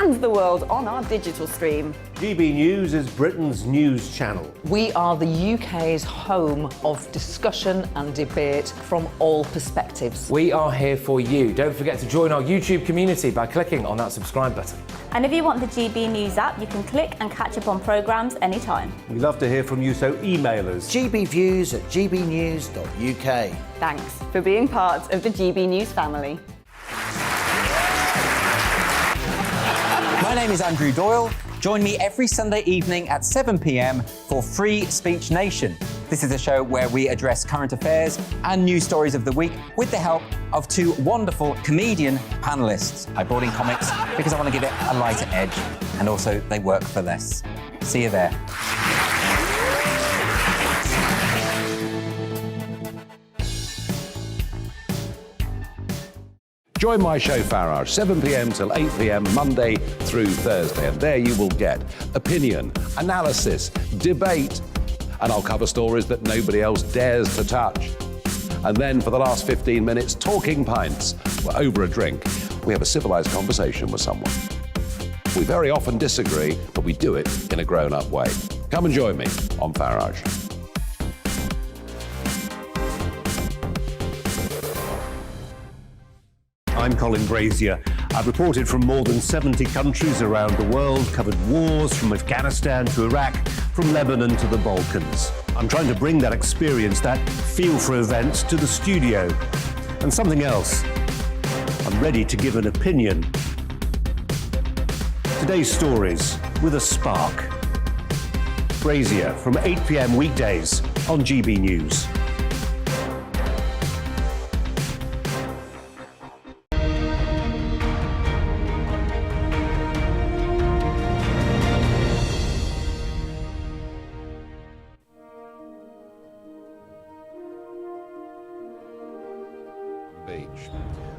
and the world on our digital stream. GB News is Britain's news channel. We are the UK's home of discussion and debate from all perspectives. We are here for you. Don't forget to join our YouTube community by clicking on that subscribe button. And if you want the GB News app, you can click and catch up on programmes anytime. We love to hear from you, so email us. gbviews@gbnews.uk. Thanks for being part of the GB News family. My name is Andrew Doyle. Join me every Sunday evening at 7 p.m. for Free Speech Nation. This is a show where we address current affairs and news stories of the week with the help of two wonderful comedian panellists. I brought in comics because I want to give it a lighter edge, and also they work for less. See you there. Join my show Farage, 7 p.m. till 8 p.m. Monday through Thursday, and there you will get opinion, analysis, debate, and I'll cover stories that nobody else dares to touch. And then for the last 15 minutes, talking pints. We're over a drink. We have a civilised conversation with someone. We very often disagree, but we do it in a grown-up way. Come and join me on Farage. I'm Colin Brazier. I've reported from more than 70 countries around the world, covered wars from Afghanistan to Iraq, from Lebanon to the Balkans. I'm trying to bring that experience, that feel for events, to the studio. And something else, I'm ready to give an opinion. Today's stories with a spark. Brazier from 8 p.m. weekdays on GB News.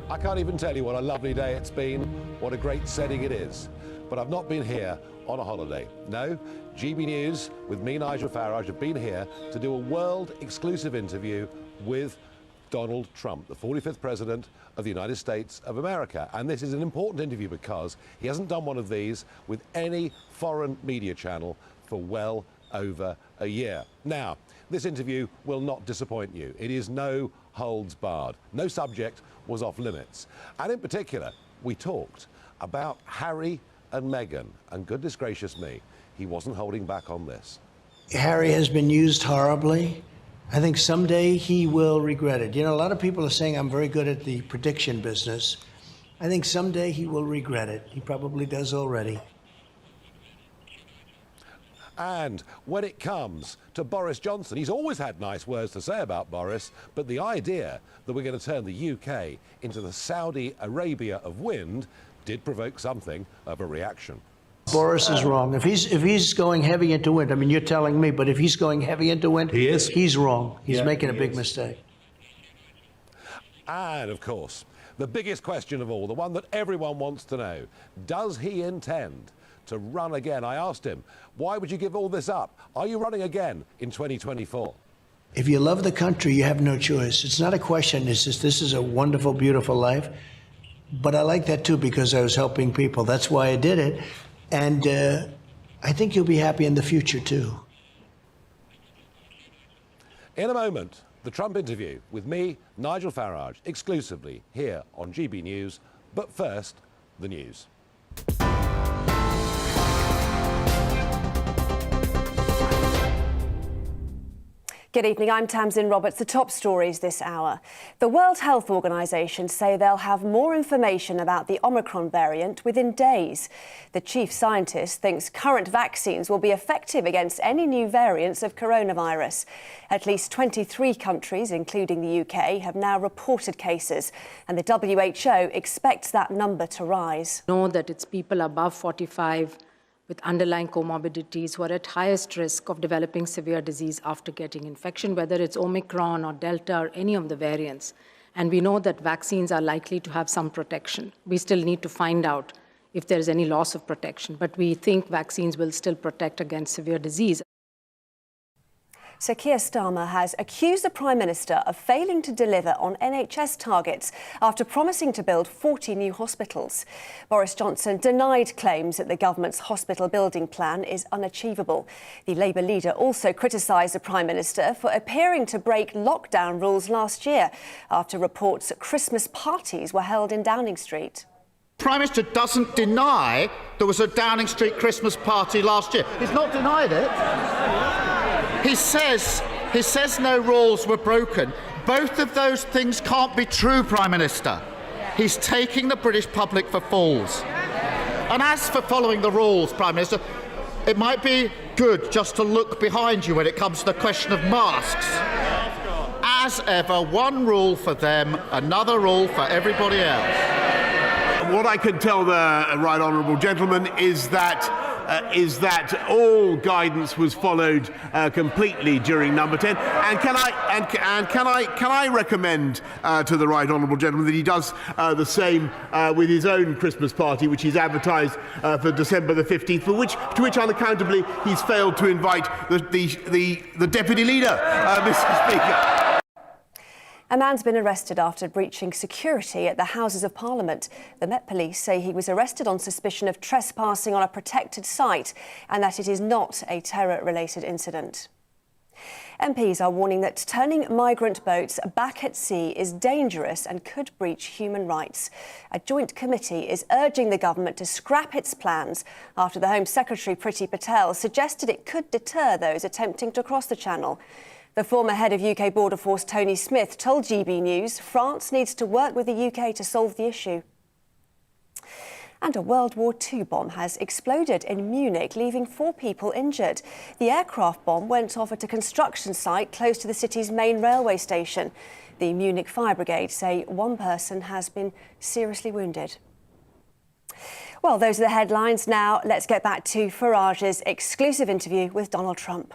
I can't even tell you what a lovely day it's been, what a great setting it is. But I've not been here on a holiday. No, GB News with me, Nigel Farage, have been here to do a world exclusive interview with Donald Trump, the 45th President of the United States of America. And this is an important interview because he hasn't done one of these with any foreign media channel for well over a year. Now, this interview will not disappoint you. It is no holds barred. No subject was off limits. And in particular, we talked about Harry and Meghan. And goodness gracious me, he wasn't holding back on this. Harry has been used horribly. I think someday he will regret it. You know, a lot of people are saying I'm very good at the prediction business. I think someday he will regret it. He probably does already. And when it comes to Boris Johnson, he's always had nice words to say about Boris, but the idea that we're going to turn the UK into the Saudi Arabia of wind did provoke something of a reaction. Boris is wrong. If he's going heavy into wind, I mean, you're telling me, but if he's going heavy into wind, He is. He's wrong. He's making a big mistake. And of course, the biggest question of all, the one that everyone wants to know, does he intend to run again? I asked him, why would you give all this up? Are you running again in 2024? If you love the country, you have no choice. It's not a question. It's just, this is a wonderful, beautiful life. But I like that too because I was helping people. That's why I did it. And I think you'll be happy in the future too. In a moment, the Trump interview with me, Nigel Farage, exclusively here on GB News. But first, the news. Good evening, I'm Tamsin Roberts. The top stories this hour. The World Health Organization say they'll have more information about the Omicron variant within days. The chief scientist thinks current vaccines will be effective against any new variants of coronavirus. At least 23 countries, including the UK, have now reported cases, and the WHO expects that number to rise. Know that it's people above 45 with underlying comorbidities who are at highest risk of developing severe disease after getting infection, whether it's Omicron or Delta or any of the variants. And we know that vaccines are likely to have some protection. We still need to find out if there's any loss of protection, but we think vaccines will still protect against severe disease. Sir Keir Starmer has accused the Prime Minister of failing to deliver on NHS targets after promising to build 40 new hospitals. Boris Johnson denied claims that the government's hospital building plan is unachievable. The Labour leader also criticised the Prime Minister for appearing to break lockdown rules last year after reports that Christmas parties were held in Downing Street. The Prime Minister doesn't deny there was a Downing Street Christmas party last year. He's not denied it. He says no rules were broken. Both of those things can't be true, Prime Minister. He's taking the British public for fools. And as for following the rules, Prime Minister, it might be good just to look behind you when it comes to the question of masks. As ever, one rule for them, another rule for everybody else. What I can tell the right honourable gentleman is that all guidance was followed completely during Number 10. And can I recommend to the right honourable gentleman that he does the same with his own Christmas party, which he's advertised for December the 15th, to which unaccountably he's failed to invite the deputy leader, Mr. Speaker. A man's been arrested after breaching security at the Houses of Parliament. The Met Police say he was arrested on suspicion of trespassing on a protected site and that it is not a terror-related incident. MPs are warning that turning migrant boats back at sea is dangerous and could breach human rights. A joint committee is urging the government to scrap its plans after the Home Secretary Priti Patel suggested it could deter those attempting to cross the Channel. The former head of UK Border Force, Tony Smith, told GB News France needs to work with the UK to solve the issue. And a World War II bomb has exploded in Munich, leaving 4 people injured. The aircraft bomb went off at a construction site close to the city's main railway station. The Munich Fire Brigade say 1 person has been seriously wounded. Well, those are the headlines. Now, let's get back to Farage's exclusive interview with Donald Trump.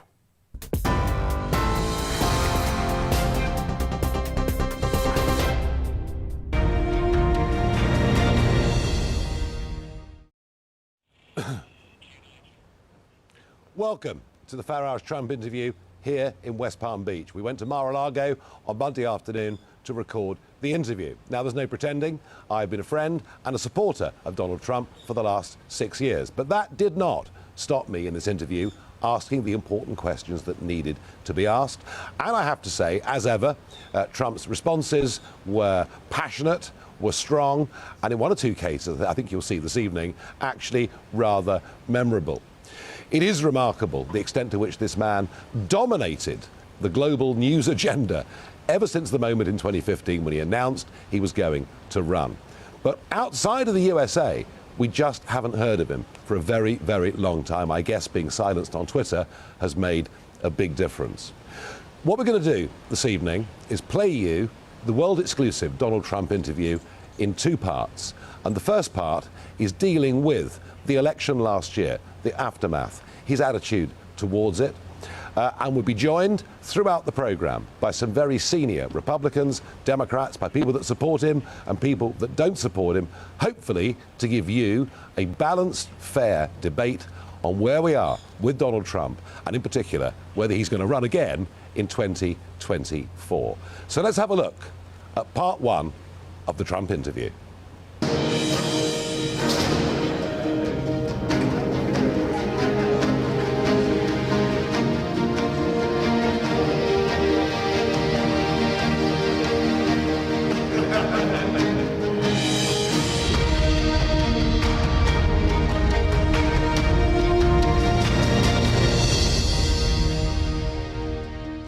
Welcome to the Farage-Trump interview here in West Palm Beach. We went to Mar-a-Lago on Monday afternoon to record the interview. Now, there's no pretending. I've been a friend and a supporter of Donald Trump for the last 6 years. But that did not stop me in this interview asking the important questions that needed to be asked. And I have to say, as ever, Trump's responses were passionate, were strong, and in 1 or 2 cases, I think you'll see this evening, actually rather memorable. It is remarkable the extent to which this man dominated the global news agenda ever since the moment in 2015 when he announced he was going to run. But outside of the USA, we just haven't heard of him for a very, very long time. I guess being silenced on Twitter has made a big difference. What we're going to do this evening is play you the world-exclusive Donald Trump interview in 2 parts. And the first part is dealing with the election last year, the aftermath, his attitude towards it, and we'll be joined throughout the programme by some very senior Republicans, Democrats, by people that support him and people that don't support him, hopefully to give you a balanced, fair debate on where we are with Donald Trump, and in particular, whether he's going to run again in 2024. So let's have a look at part 1 of the Trump interview.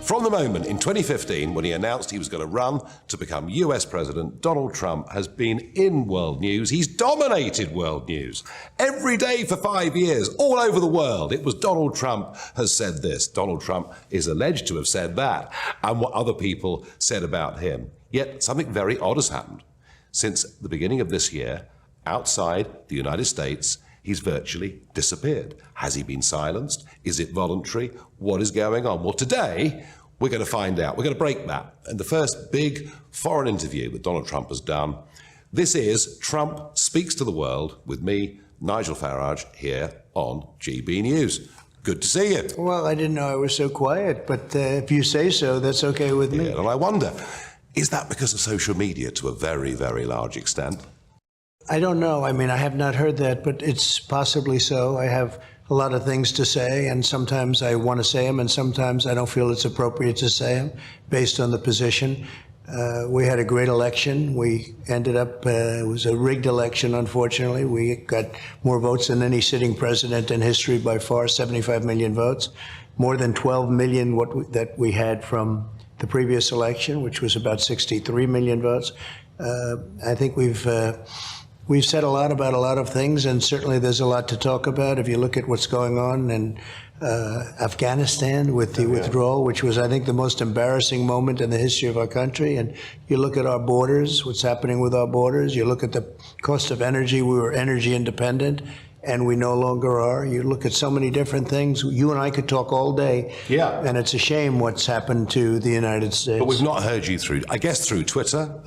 From the moment in 2015 when he announced he was going to run to become US President, Donald Trump has been in world news. He's dominated world news. Every day for 5 years, all over the world, it was Donald Trump has said this. Donald Trump is alleged to have said that, and what other people said about him. Yet something very odd has happened. Since the beginning of this year, outside the United States, he's virtually disappeared. Has he been silenced? Is it voluntary? What is going on? Well, today, we're going to find out. We're going to break that. And the first big foreign interview that Donald Trump has done, this is Trump Speaks to the World with me, Nigel Farage, here on GB News. Good to see you. Well, I didn't know I was so quiet, but if you say so, that's okay with me. Yeah, and I wonder, is that because of social media to a very, very large extent? I don't know. I mean, I have not heard that, but it's possibly so. I have a lot of things to say, and sometimes I want to say them, and sometimes I don't feel it's appropriate to say them based on the position. We had a great election. We ended up, it was a rigged election, unfortunately. We got more votes than any sitting president in history by far, 75 million votes, more than 12 million that we had from the previous election, which was about 63 million votes. I think we've said a lot about a lot of things, and certainly there's a lot to talk about. If you look at what's going on in Afghanistan with the withdrawal, which was, I think, the most embarrassing moment in the history of our country, and you look at our borders, what's happening with our borders, you look at the cost of energy, we were energy independent, and we no longer are. You look at so many different things. You and I could talk all day. Yeah. And it's a shame what's happened to the United States. But we've not heard you through, I guess, through Twitter.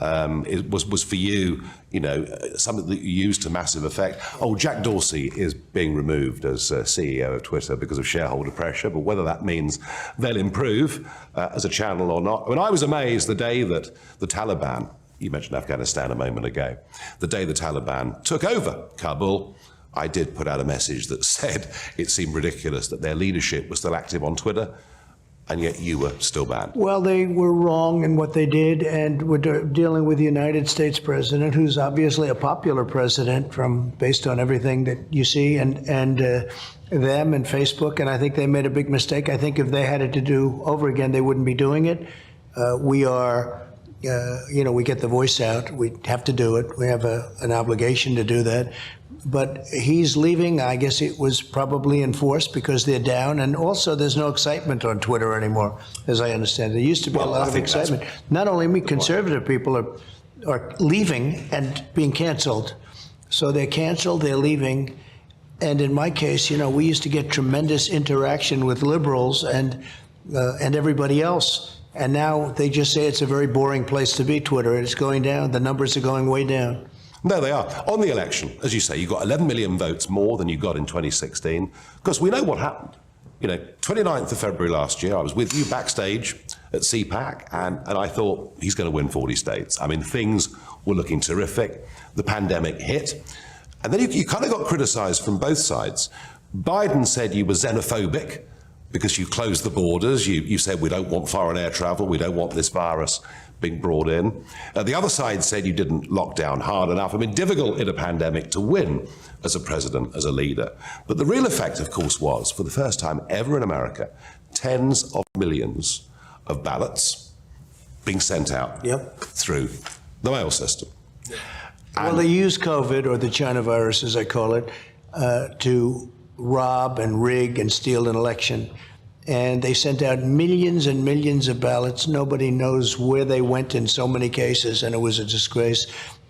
It was for you, you know, something that you used to massive effect. Oh, Jack Dorsey is being removed as CEO of Twitter because of shareholder pressure, but whether that means they'll improve as a channel or not. I mean, I was amazed the day that the Taliban, you mentioned Afghanistan a moment ago, the day the Taliban took over Kabul, I did put out a message that said it seemed ridiculous that their leadership was still active on Twitter, and yet you were still banned. Well, they were wrong in what they did, and we're dealing with the United States president, who's obviously a popular president based on everything that you see, and them and Facebook, and I think they made a big mistake. I think if they had it to do over again, they wouldn't be doing it. We are, you know, we get the voice out. We have to do it. We have an obligation to do that. But he's leaving. I guess it was probably enforced because they're down. And also, there's no excitement on Twitter anymore, as I understand. There used to be a lot of excitement. Not only me, conservative people are leaving and being canceled. So they're canceled, they're leaving. And in my case, you know, we used to get tremendous interaction with liberals and everybody else. And now they just say it's a very boring place to be, Twitter. It's going down. The numbers are going way down. No, they are. On the election, as you say, you got 11 million votes more than you got in 2016, because we know what happened. You know, 29th of February last year, I was with you backstage at CPAC, and I thought he's going to win 40 states. I mean, things were looking terrific. The pandemic hit. And then you kind of got criticised from both sides. Biden said you were xenophobic because you closed the borders. You said we don't want foreign air travel. We don't want this virus being brought in. The other side said you didn't lock down hard enough. I mean, difficult in a pandemic to win as a president, as a leader. But the real effect, of course, was, for the first time ever in America, tens of millions of ballots being sent out through the mail system. Well, they use COVID, or the China virus, as I call it, to rob and rig and steal an election. And they sent out millions and millions of ballots. Nobody knows where they went in so many cases, and it was a disgrace.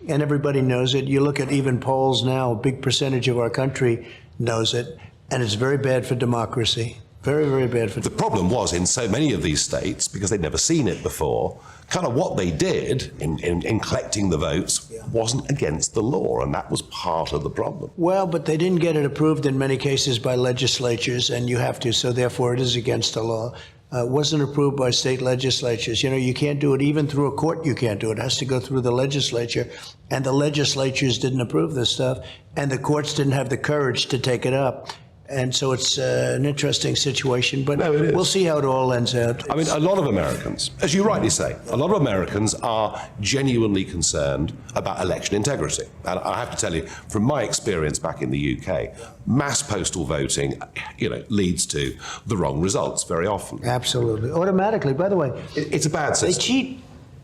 And everybody knows it. You look at even polls now, a big percentage of our country knows it, and it's very bad for democracy. Very, very bad for democracy. The problem was, in so many of these states, because they'd never seen it before, kind of what they did in collecting the votes wasn't against the law, and that was part of the problem. Well, but they didn't get it approved in many cases by legislatures, and you have to, so therefore it is against the law. Wasn't approved by state legislatures. You know, you can't do it even through a court. You can't do it. It has to go through the legislature, and the legislatures didn't approve this stuff, and the courts didn't have the courage to take it up. And so it's an interesting situation, but we'll see how it all ends out. I mean, a lot of Americans, as you rightly say, a lot of Americans are genuinely concerned about election integrity. And I have to tell you, from my experience back in the UK, mass postal voting, you know, leads to the wrong results very often. Absolutely. Automatically, by the way. It's a bad system. They cheat.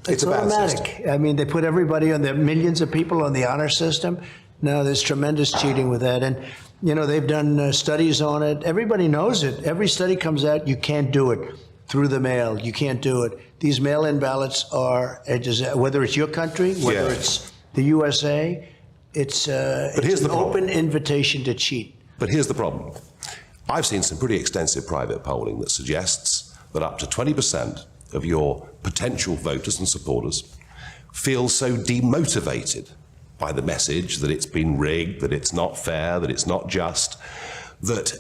It's a bad automatic. system. I mean, they put everybody on, the millions of people on the honor system. No, there's tremendous cheating with that. And you know, they've done studies on it. Everybody knows it. Every study comes out, you can't do it through the mail. You can't do it. These mail-in ballots are, whether it's your country, whether it's the USA, it's an open invitation to cheat. But here's the problem. I've seen some pretty extensive private polling that suggests that up to 20% of your potential voters and supporters feel so demotivated by the message that it's been rigged, that it's not fair, that it's not just, that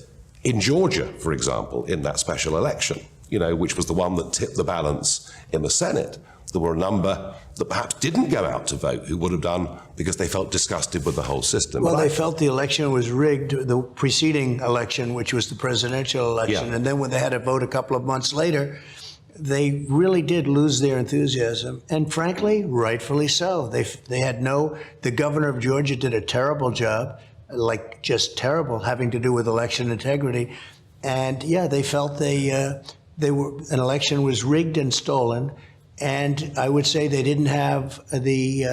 In Georgia, for example, in that special election, which was the one that tipped the balance in the Senate, there were a number that perhaps didn't go out to vote who would have done because they felt disgusted with the whole system. Well, they felt the election was rigged, the preceding election, which was the presidential election. Yeah. And then when they had to vote a couple of months later, they really did lose their enthusiasm. And frankly, rightfully so. They had the governor of Georgia did a terrible job, like just terrible, having to do with election integrity. And yeah, they felt an election was rigged and stolen. And I would say they didn't have the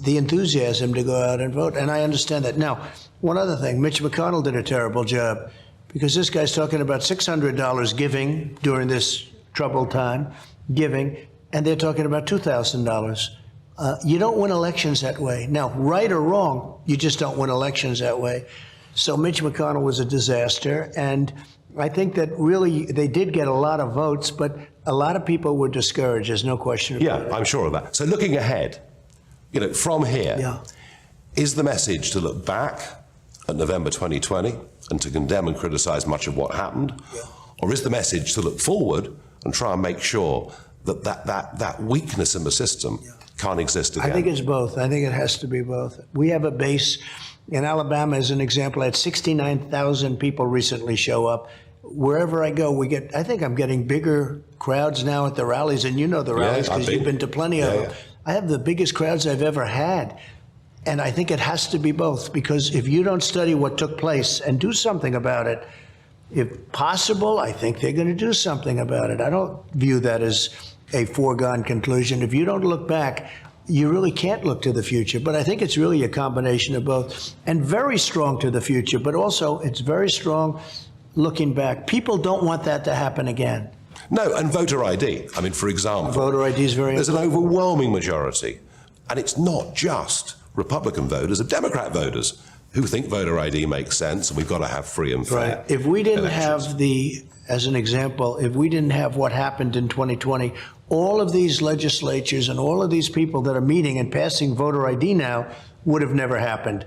enthusiasm to go out and vote. And I understand that. Now, one other thing, Mitch McConnell did a terrible job because this guy's talking about $600 giving during this troubled time, giving, and they're talking about $2,000. You don't win elections that way. Now, right or wrong, you just don't win elections that way. So Mitch McConnell was a disaster. And I think that really they did get a lot of votes, but a lot of people were discouraged. There's no question about it. Yeah, I'm sure of that. So looking ahead, from here, is the message to look back at November 2020 and to condemn and criticise much of what happened? Yeah. Or is the message to look forward and try and make sure that that weakness in the system can't exist again? I think it's both. I think it has to be both. We have a base in Alabama, as an example. I had 69,000 people recently show up. Wherever I go, I think I'm getting bigger crowds now at the rallies, and the rallies because you've been to plenty of them. I have the biggest crowds I've ever had. And I think it has to be both, because if you don't study what took place and do something about it, if possible, I think they're going to do something about it. I don't view that as a foregone conclusion. If you don't look back, you really can't look to the future. But I think it's really a combination of both, and very strong to the future, but also it's very strong looking back. People don't want that to happen again. No, and voter ID. I mean, for example, voter ID is very important. There's an overwhelming majority, and it's not just Republican voters, of Democrat voters who think voter ID makes sense and we've got to have free and fair. Right. If we didn't have as an example, if we didn't have what happened in 2020, all of these legislatures and all of these people that are meeting and passing voter ID now would have never happened.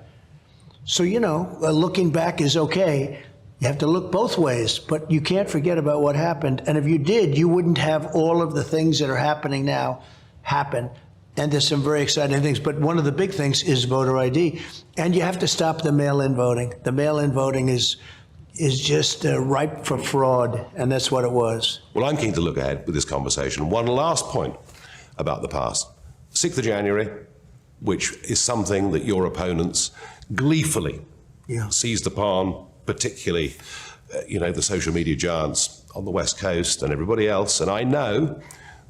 So, looking back is okay. You have to look both ways, but you can't forget about what happened. And if you did, you wouldn't have all of the things that are happening now happen. And there's some very exciting things. But one of the big things is voter ID. And you have to stop the mail-in voting. The mail-in voting is just ripe for fraud, and that's what it was. Well, I'm keen to look ahead with this conversation. One last point about the past. 6th of January, which is something that your opponents gleefully seized upon, particularly, the social media giants on the West Coast and everybody else. And I know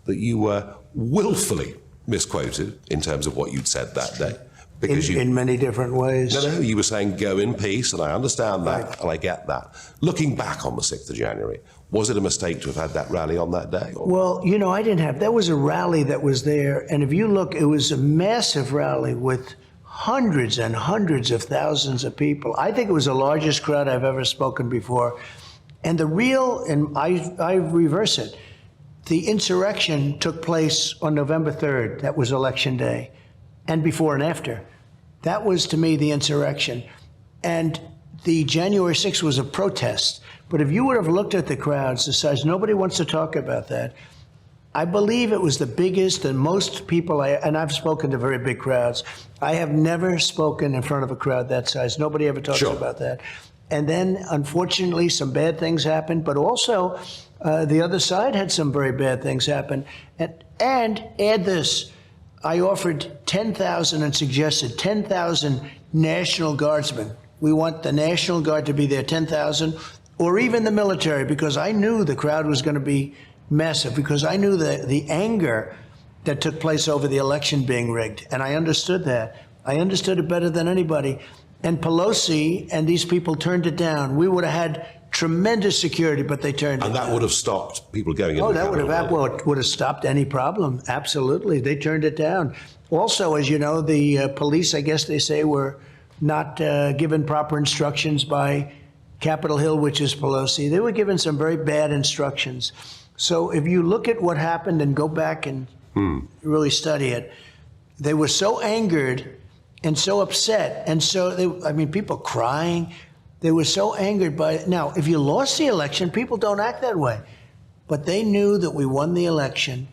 that you were willfully misquoted in terms of what you'd said that day. Because in many different ways. No, you were saying go in peace, and I understand that, and I get that. Looking back on the 6th of January, was it a mistake to have had that rally on that day? Or? Well, I didn't have. There was a rally that was there, and if you look, it was a massive rally with hundreds and hundreds of thousands of people. I think it was the largest crowd I've ever spoken before. And I reverse it. The insurrection took place on November 3rd. That was Election Day, and before and after. That was, to me, the insurrection. And the January 6th was a protest. But if you would have looked at the crowds, the size, nobody wants to talk about that. I believe it was the biggest, and most people, and I've spoken to very big crowds. I have never spoken in front of a crowd that size. Nobody ever talks about that. And then, unfortunately, some bad things happened, but also the other side had some very bad things happen. And add this, I offered 10,000 and suggested 10,000 National Guardsmen. We want the National Guard to be there, 10,000, or even the military, because I knew the crowd was going to be massive, because I knew the anger that took place over the election being rigged, and I understood that. I understood it better than anybody. And Pelosi and these people turned it down. We would have had tremendous security, but they turned it down. And that would have stopped people going into the Capitol. It would have stopped any problem. Absolutely. They turned it down. Also, as you know, the police, I guess they say, were not given proper instructions by Capitol Hill, which is Pelosi. They were given some very bad instructions. So if you look at what happened and go back and really study it, they were so angered and so upset. And so, people crying. They were so angered by it. Now, if you lost the election, people don't act that way. But they knew that we won the election,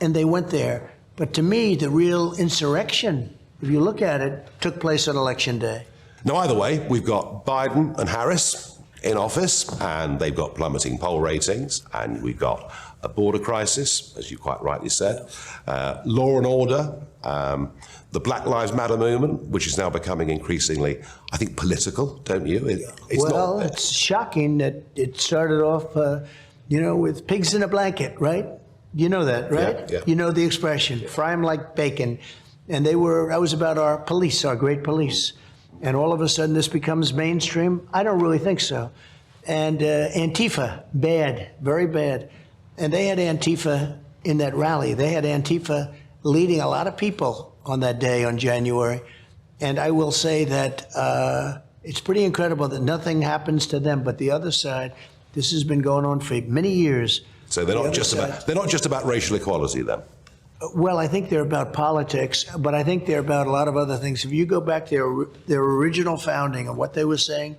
and they went there. But to me, the real insurrection, if you look at it, took place on Election Day. Now, either way, we've got Biden and Harris in office, and they've got plummeting poll ratings, and we've got a border crisis, as you quite rightly said, law and order, the Black Lives Matter movement, which is now becoming increasingly, I think, political, don't you? It's shocking that it started off, with pigs in a blanket, right? You know that, right? Yeah. You know the expression, fry them like bacon. And that was about our police, our great police. And all of a sudden this becomes mainstream? I don't really think so. And Antifa, bad, very bad. And they had Antifa in that rally. They had Antifa leading a lot of people on that day on January. And I will say that it's pretty incredible that nothing happens to them. But the other side, this has been going on for many years. So they're not just about racial equality then? Well, I think they're about politics, but I think they're about a lot of other things. If you go back to their original founding and what they were saying,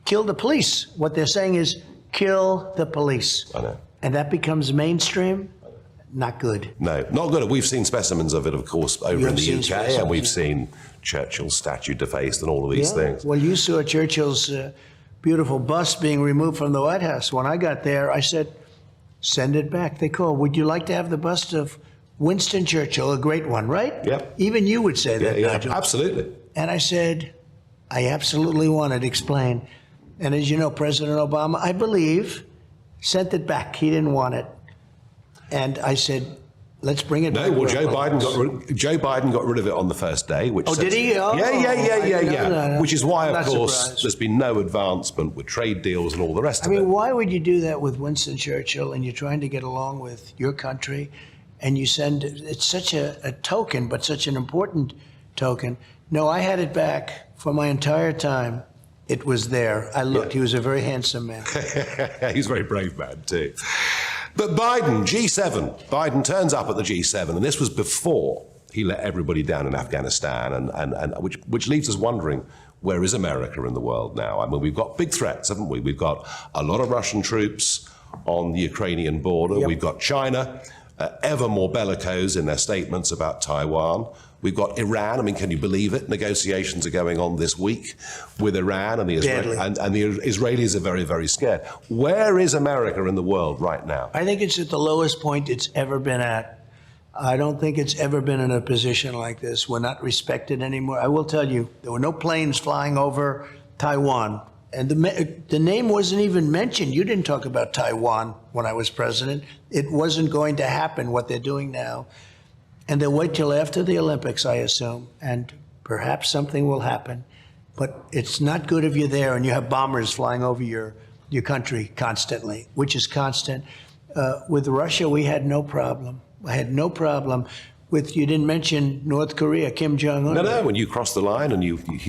kill the police. What they're saying is kill the police. I know. And that becomes mainstream. Not good. No, not good. We've seen specimens of it, of course, over in the UK, and we've seen Churchill's statue defaced and all of these things. Well, you saw Churchill's beautiful bust being removed from the White House. When I got there, I said, send it back. They called, would you like to have the bust of Winston Churchill, a great one, right? Yep. Even you would say that, Nigel. Absolutely. And I said, I absolutely want it explained. And as you know, President Obama, I believe, sent it back. He didn't want it. And I said, let's bring it back. No, well, Joe Biden got rid of it on the first day. Which did he? Oh, yeah. No. Which is why, of course, surprised. there's been no advancement with trade deals and all the rest of it. I mean, why would you do that with Winston Churchill and you're trying to get along with your country and you send, it's such a token, but such an important token. No, I had it back for my entire time. It was there. I looked. He was a very handsome man. He's a very brave man, too. But Biden, G7, Biden turns up at the G7, and this was before he let everybody down in Afghanistan, and which leaves us wondering, where is America in the world now? I mean, we've got big threats, haven't we? We've got a lot of Russian troops on the Ukrainian border. Yep. We've got China, ever more bellicose in their statements about Taiwan. We've got Iran. I mean, can you believe it? Negotiations are going on this week with Iran, and the Israelis are very, very scared. Where is America in the world right now? I think it's at the lowest point it's ever been at. I don't think it's ever been in a position like this. We're not respected anymore. I will tell you, there were no planes flying over Taiwan. And the name wasn't even mentioned. You didn't talk about Taiwan when I was president. It wasn't going to happen, what they're doing now. And they'll wait till after the Olympics, I assume, and perhaps something will happen. But it's not good if you're there and you have bombers flying over your country constantly, which is constant. With Russia, we had no problem. I had no problem with, you didn't mention North Korea, Kim Jong-un. No, when you crossed the line and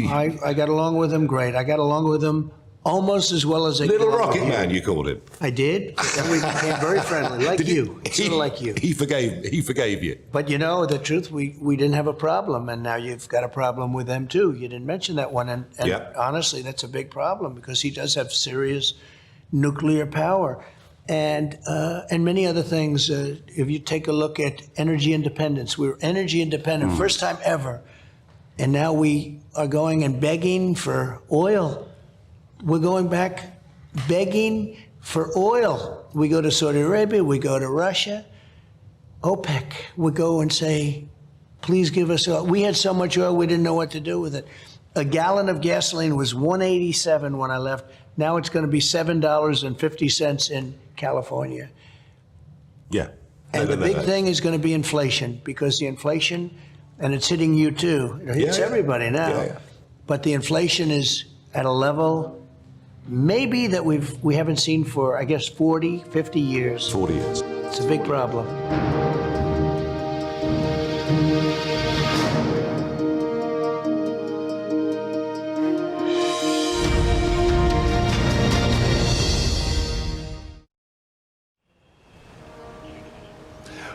I got along with him great. I got along with him almost as well as I Little Rocket Man, you called him. I did. And we became very friendly, like you. Sort of like you. He forgave you. But you know, the truth, we didn't have a problem, and now you've got a problem with them too. You didn't mention that one, and honestly, that's a big problem because he does have serious nuclear power, and many other things. If you take a look at energy independence, we were energy independent, first time ever, and now we are going and begging for oil. We're going back begging for oil. We go to Saudi Arabia, we go to Russia, OPEC. We go and say, please give us oil. We had so much oil, we didn't know what to do with it. A gallon of gasoline was $1.87 when I left. Now it's going to be $7.50 in California. Yeah. And the big thing is going to be inflation, because the inflation, and it's hitting you too. It hits everybody now. But the inflation is at a level maybe that we haven't seen for, I guess, 40, 50 years. 40 years. It's a big problem.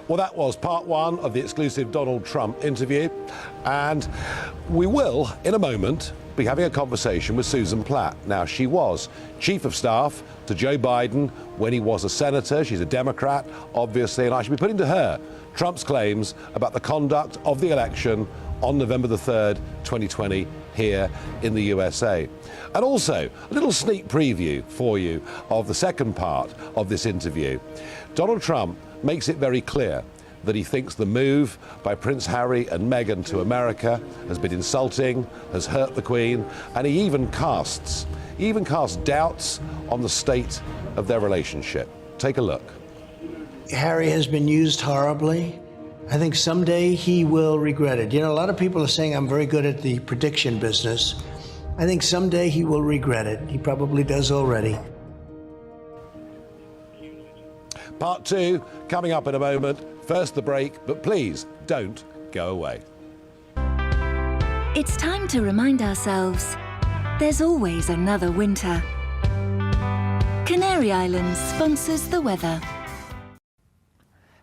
Well, that was part one of the exclusive Donald Trump interview. And we will, in a moment, be having a conversation with Susan Platt. Now, she was Chief of Staff to Joe Biden when he was a senator. She's a Democrat, obviously, and I should be putting to her Trump's claims about the conduct of the election on November the 3rd, 2020, here in the USA. And also, a little sneak preview for you of the second part of this interview. Donald Trump makes it very clear that he thinks the move by Prince Harry and Meghan to America has been insulting, has hurt the Queen, and he even casts doubts on the state of their relationship. Take a look. Harry has been used horribly. I think someday he will regret it. You know, a lot of people are saying I'm very good at the prediction business. I think someday he will regret it. He probably does already. Part 2 coming up in a moment. First the break, but please don't go away. It's time to remind ourselves there's always another winter. Canary Islands sponsors the weather.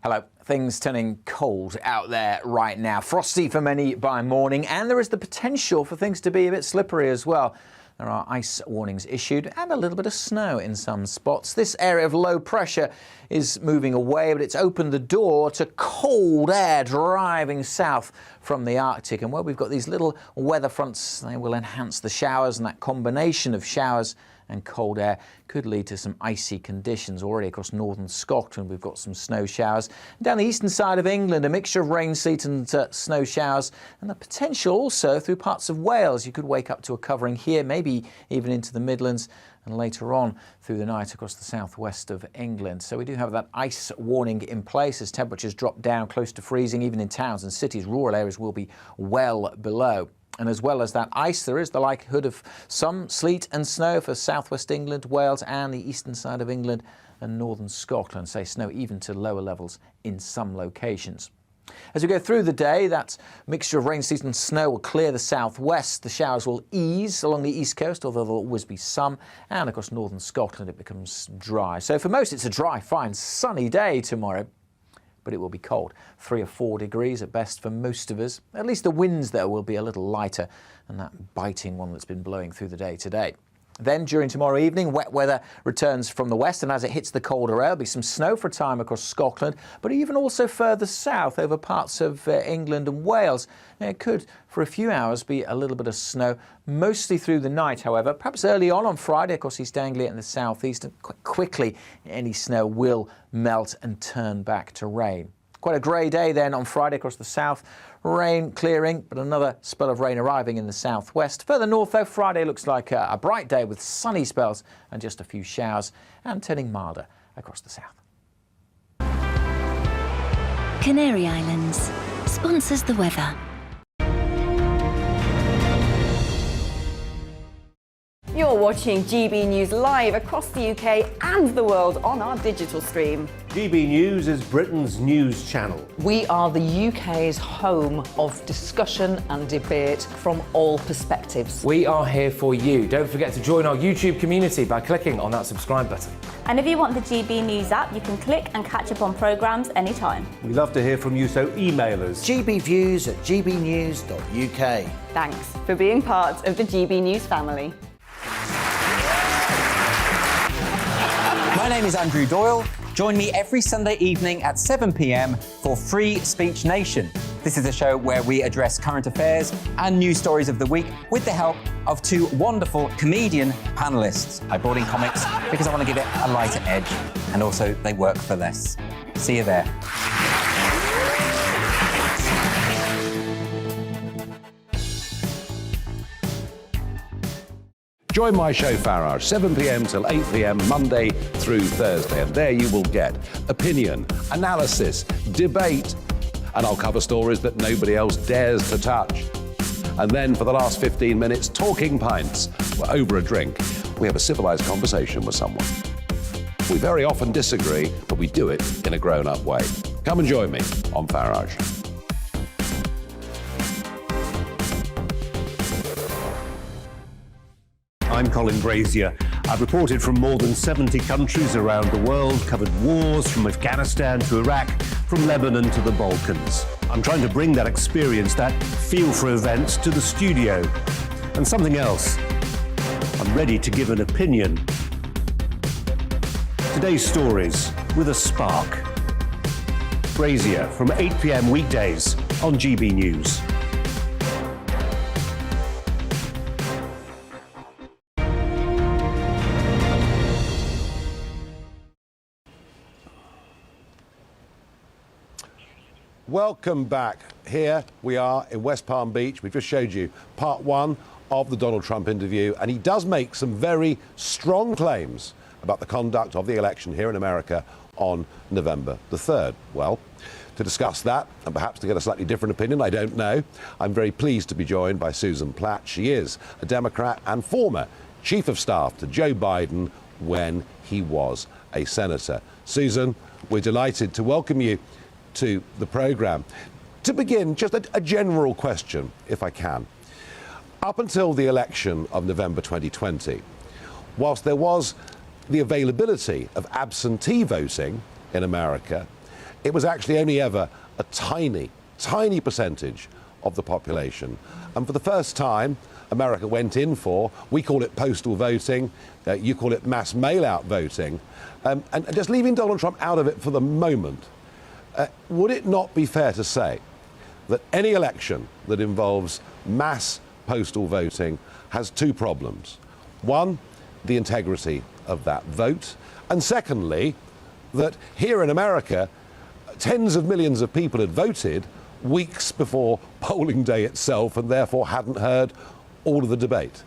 Hello. Things turning cold out there right now. Frosty for many by morning, and there is the potential for things to be a bit slippery as well. There are ice warnings issued and a little bit of snow in some spots. This area of low pressure is moving away, but it's opened the door to cold air driving south from the Arctic. And where we've got these little weather fronts, they will enhance the showers, and that combination of showers and cold air could lead to some icy conditions. Already across northern Scotland, we've got some snow showers. Down the eastern side of England, a mixture of rain, sleet and snow showers, and the potential also through parts of Wales. You could wake up to a covering here, maybe even into the Midlands, and later on through the night across the southwest of England. So we do have that ice warning in place as temperatures drop down close to freezing. Even in towns and cities, rural areas will be well below. And as well as that ice, there is the likelihood of some sleet and snow for southwest England, Wales and the eastern side of England and northern Scotland. Say snow even to lower levels in some locations. As we go through the day, that mixture of rain, sleet and snow will clear the southwest. The showers will ease along the east coast, although there'll always be some. And across northern Scotland, it becomes dry. So for most, it's a dry, fine, sunny day tomorrow. But it will be cold, 3 or 4 degrees at best for most of us. At least the winds, though, will be a little lighter than that biting one that's been blowing through the day today. Then, during tomorrow evening, wet weather returns from the west, and as it hits the colder air, there'll be some snow for a time across Scotland, but even also further south over parts of England and Wales. It could, for a few hours, be a little bit of snow, mostly through the night, however. Perhaps early on Friday across East Anglia and the southeast, and quite quickly any snow will melt and turn back to rain. Quite a grey day then on Friday across the south. Rain clearing, but another spell of rain arriving in the southwest. Further north, though, Friday looks like a bright day with sunny spells and just a few showers, and turning milder across the south. Canary Islands sponsors the weather. You're watching GB News live across the UK and the world on our digital stream. GB News is Britain's news channel. We are the UK's home of discussion and debate from all perspectives. We are here for you. Don't forget to join our YouTube community by clicking on that subscribe button. And if you want the GB News app, you can click and catch up on programmes anytime. We love to hear from you, so email us. gbviews@gbnews.uk. Thanks for being part of the GB News family. My name is Andrew Doyle. Join me every Sunday evening at 7 p.m. for Free Speech Nation. This is a show where we address current affairs and news stories of the week with the help of 2 wonderful comedian panellists. I brought in comics because I want to give it a lighter edge, and also they work for less. See you there. Join my show Farage, 7 p.m. till 8 p.m. Monday through Thursday, and there you will get opinion, analysis, debate, and I'll cover stories that nobody else dares to touch. And then for the last 15 minutes, talking pints. We're over a drink. We have a civilised conversation with someone. We very often disagree, but we do it in a grown-up way. Come and join me on Farage. I'm Colin Brazier. I've reported from more than 70 countries around the world, covered wars from Afghanistan to Iraq, from Lebanon to the Balkans. I'm trying to bring that experience, that feel for events, to the studio. And something else, I'm ready to give an opinion. Today's stories with a spark. Brazier from 8 p.m. weekdays on GB News. Welcome back. Here we are in West Palm Beach. We've just showed you part one of the Donald Trump interview, and he does make some very strong claims about the conduct of the election here in America on November the 3rd. Well, to discuss that and perhaps to get a slightly different opinion, I don't know, I'm very pleased to be joined by Susan Platt. She is a Democrat and former Chief of Staff to Joe Biden when he was a senator. Susan, we're delighted to welcome you to the programme. To begin, just a general question, if I can. Up until the election of November 2020, whilst there was the availability of absentee voting in America, it was actually only ever a tiny percentage of the population. And for the first time, America went in for, we call it postal voting, you call it mass mail-out voting, and just leaving Donald Trump out of it for the moment. Would it not be fair to say that any election that involves mass postal voting has two problems? One, the integrity of that vote. And secondly, that here in America, tens of millions of people had voted weeks before polling day itself and therefore hadn't heard all of the debate.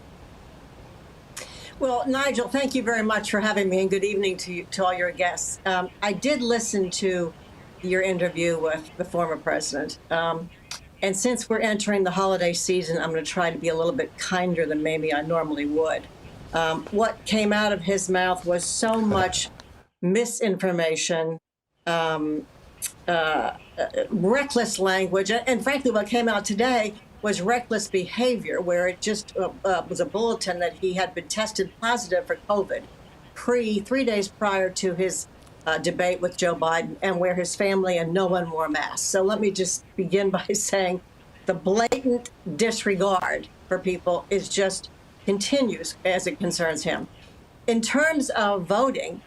Well, Nigel, thank you very much for having me, and good evening to all your guests. I did listen to your interview with the former president. And since we're entering the holiday season, I'm going to try to be a little bit kinder than maybe I normally would. What came out of his mouth was so much misinformation, reckless language, and frankly, what came out today was reckless behavior, where it just was a bulletin that he had been tested positive for COVID 3 days prior to his debate with Joe Biden, and where his family and no one wore masks. So let me just begin by saying the blatant disregard for people is just continues as it concerns him. In terms of voting,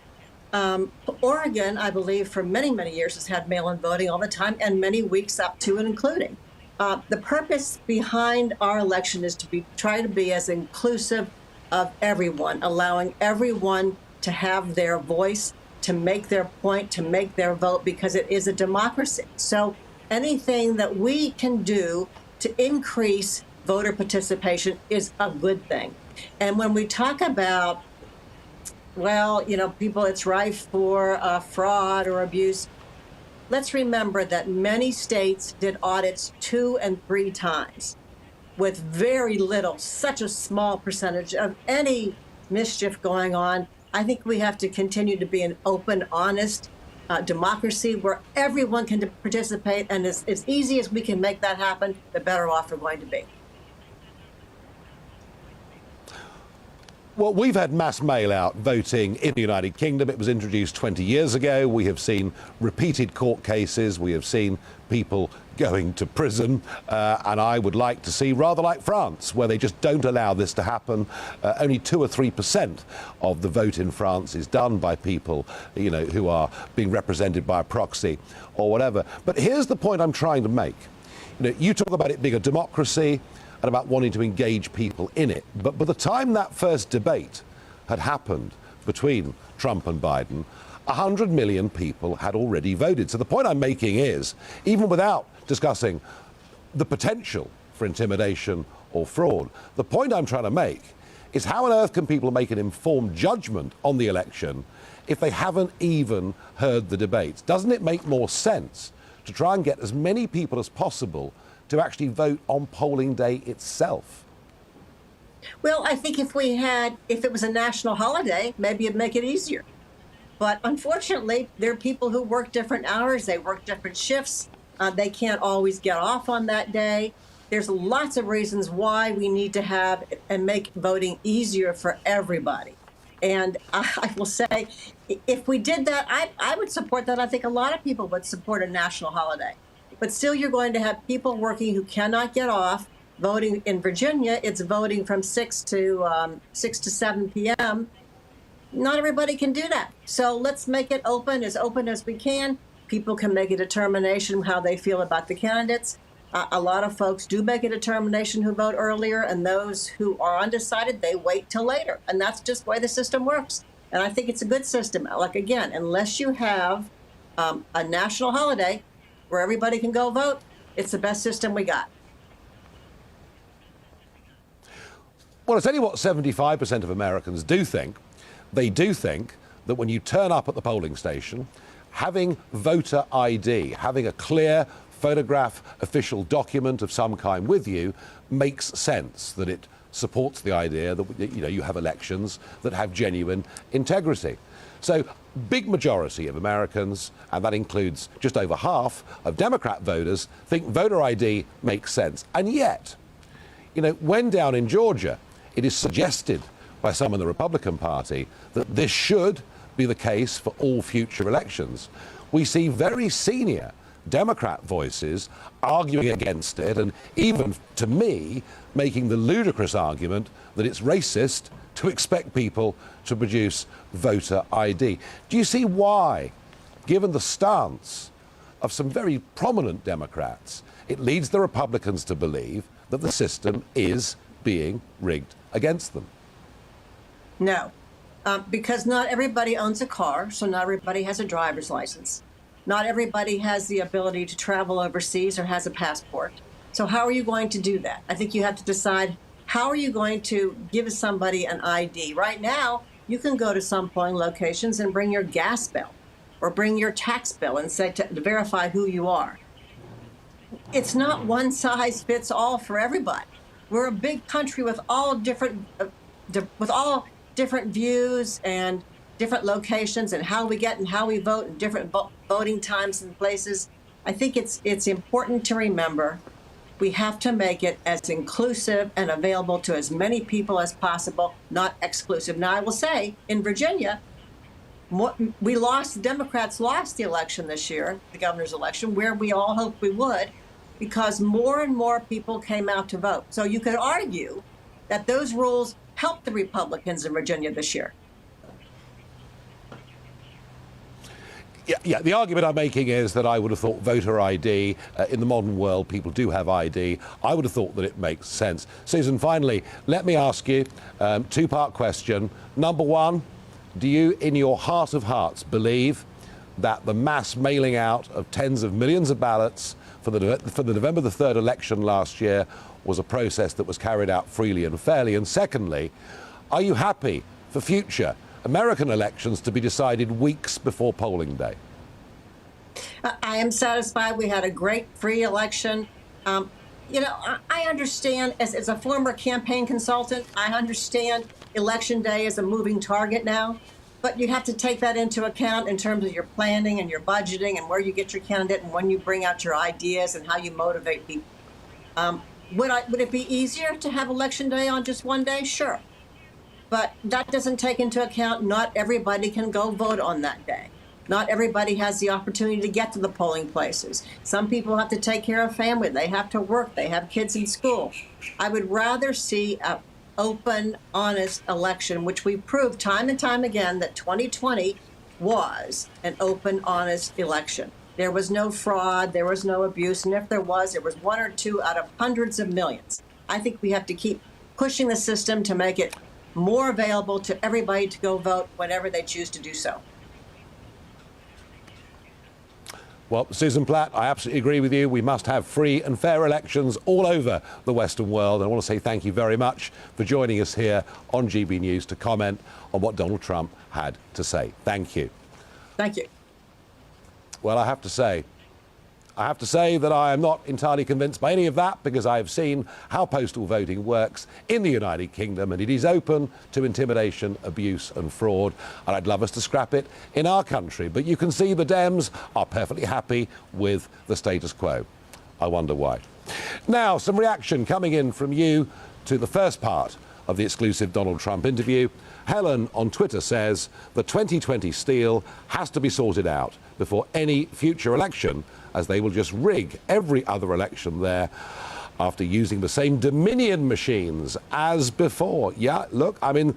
Oregon, I believe, for many, many years has had mail-in voting all the time, and many weeks up to and including. The purpose behind our election is to try to be as inclusive of everyone, allowing everyone to have their voice, to make their point, to make their vote, because it is a democracy. So anything that we can do to increase voter participation is a good thing. And when we talk about, well, people, it's rife for fraud or abuse, let's remember that many states did audits 2 and 3 times with very little, such a small percentage of any mischief going on. I think we have to continue to be an open, honest democracy where everyone can participate, and as easy as we can make that happen, the better off we're going to be. Well, we've had mass mail-out voting in the United Kingdom. It was introduced 20 years ago. We have seen repeated court cases. We have seen people going to prison. And I would like to see, rather like France, where they just don't allow this to happen. Only 2 or 3% of the vote in France is done by people, who are being represented by a proxy or whatever. But here's the point I'm trying to make. You talk about it being a democracy and about wanting to engage people in it. But by the time that first debate had happened between Trump and Biden, 100 million people had already voted. So the point I'm making is, even without discussing the potential for intimidation or fraud, the point I'm trying to make is how on earth can people make an informed judgment on the election if they haven't even heard the debates? Doesn't it make more sense to try and get as many people as possible to actually vote on polling day itself? Well, I think if it was a national holiday, maybe it'd make it easier. But unfortunately, there are people who work different hours, they work different shifts, they can't always get off on that day. There's lots of reasons why we need to have and make voting easier for everybody. And I will say, if we did that, I would support that. I think a lot of people would support a national holiday. But still, you're going to have people working who cannot get off. voting in Virginia, it's voting from 6 to 7 p.m. Not everybody can do that. So let's make it open as we can. People can make a determination how they feel about the candidates. A lot of folks do make a determination who vote earlier, and those who are undecided, they wait till later. And that's just the way the system works. And I think it's a good system. Like, again, unless you have a national holiday where everybody can go vote, it's the best system we got. Well, I'll tell you what 75% of Americans do think. They do think that when you turn up at the polling station, having voter ID, having a clear photograph, official document of some kind with you makes sense, that it supports the idea that you have elections that have genuine integrity. So, big majority of Americans, and that includes just over half of Democrat voters, think voter ID makes sense. And yet, when down in Georgia, it is suggested by some in the Republican Party that this should be the case for all future elections. We see very senior Democrat voices arguing against it, and even, to me, making the ludicrous argument that it's racist to expect people to produce voter ID. Do you see why, given the stance of some very prominent Democrats, it leads the Republicans to believe that the system is being rigged against them? No, because not everybody owns a car, so not everybody has a driver's license. Not everybody has the ability to travel overseas or has a passport. So how are you going to do that? I think you have to decide, how are you going to give somebody an ID? Right now, you can go to some polling locations and bring your gas bill or bring your tax bill and say to verify who you are. It's not one size fits all for everybody. We're a big country with all different views and different locations and how we get and how we vote and different voting times and places. I think it's important to remember we have to make it as inclusive and available to as many people as possible, not exclusive. Now, I will say, in Virginia, the Democrats lost the election this year, the governor's election, where we all hoped we would, because more and more people came out to vote. So you could argue that those rules helped the Republicans in Virginia this year. Yeah, the argument I'm making is that I would have thought voter ID, in the modern world, people do have ID. I would have thought that it makes sense. Susan, finally, let me ask you two-part question. Number one, do you, in your heart of hearts, believe that the mass mailing out of tens of millions of ballots for the November the 3rd election last year was a process that was carried out freely and fairly? And secondly, are you happy for future American elections to be decided weeks before polling day? I am satisfied. We had a great free election. I understand, as a former campaign consultant, I understand election day is a moving target now, but you have to take that into account in terms of your planning and your budgeting and where you get your candidate and when you bring out your ideas and how you motivate people. Would it be easier to have election day on just one day? Sure. But that doesn't take into account not everybody can go vote on that day. Not everybody has the opportunity to get to the polling places. Some people have to take care of family. They have to work. They have kids in school. I would rather see an open, honest election, which we proved time and time again that 2020 was an open, honest election. There was no fraud. There was no abuse. And if there was, it was one or two out of hundreds of millions. I think we have to keep pushing the system to make it more available to everybody to go vote whenever they choose to do so. Well, Susan Platt, I absolutely agree with you. We must have free and fair elections all over the Western world. And I want to say thank you very much for joining us here on GB News to comment on what Donald Trump had to say. Thank you. Thank you. Well, I have to say that I am not entirely convinced by any of that, because I have seen how postal voting works in the United Kingdom, and it is open to intimidation, abuse and fraud, and I'd love us to scrap it in our country. But you can see the Dems are perfectly happy with the status quo. I wonder why. Now, some reaction coming in from you to the first part of the exclusive Donald Trump interview. Helen on Twitter says the 2020 steal has to be sorted out before any future election, as they will just rig every other election there. after using the same Dominion machines as before. Yeah, look, I mean,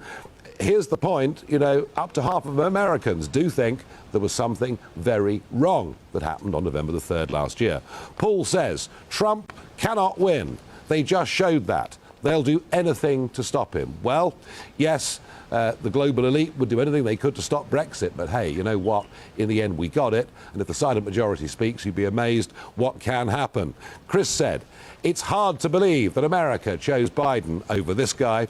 here's the point, you know, up to half of Americans do think there was something very wrong that happened on November the 3rd last year. Paul says Trump cannot win. They just showed that. They'll do anything to stop him. Well, yes, the global elite would do anything they could to stop Brexit, but hey, you know what? In the end, we got it, and if the silent majority speaks, you'd be amazed what can happen. Chris said, it's hard to believe that America chose Biden over this guy.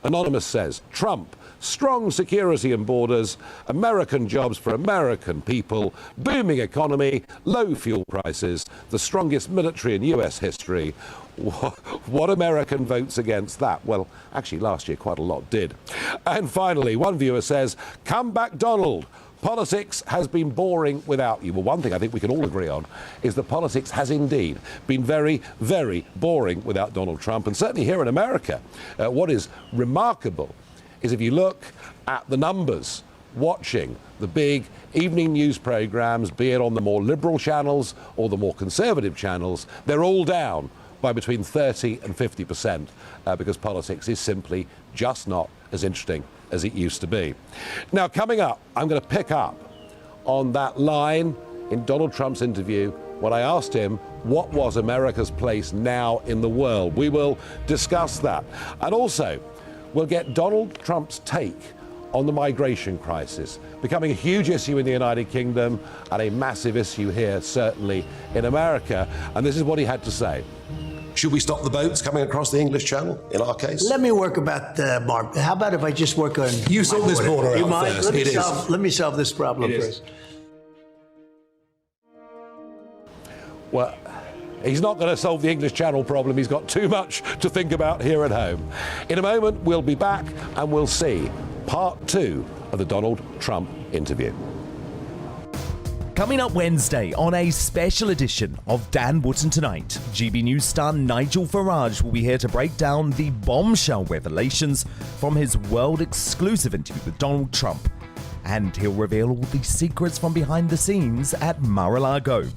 Anonymous says, Trump, strong security and borders, American jobs for American people, booming economy, low fuel prices, the strongest military in US history. What American votes against that? Well, actually, last year quite a lot did. And finally, one viewer says, come back, Donald. Politics has been boring without you. Well, one thing I think we can all agree on is that politics has indeed been very, very boring without Donald Trump. And certainly here in America, what is remarkable is if you look at the numbers watching the big evening news programs, be it on the more liberal channels or the more conservative channels, they're all down by between 30 and 50% because politics is simply just not as interesting as it used to be. Now, coming up, I'm going to pick up on that line in Donald Trump's interview when I asked him what was America's place now in the world. We will discuss that. And also, we'll get Donald Trump's take on the migration crisis, becoming a huge issue in the United Kingdom and a massive issue here, certainly in America. And this is what he had to say. Should we stop the boats coming across the English Channel, in our case? Let me work about Mark. How about if I just work on... You sort this border out first. Let me solve this problem first. Well, he's not going to solve the English Channel problem. He's got too much to think about here at home. In a moment, we'll be back and we'll see part 2 of the Donald Trump interview. Coming up Wednesday on a special edition of Dan Wootton Tonight, GB News star Nigel Farage will be here to break down the bombshell revelations from his world-exclusive interview with Donald Trump. And he'll reveal all the secrets from behind the scenes at Mar-a-Lago.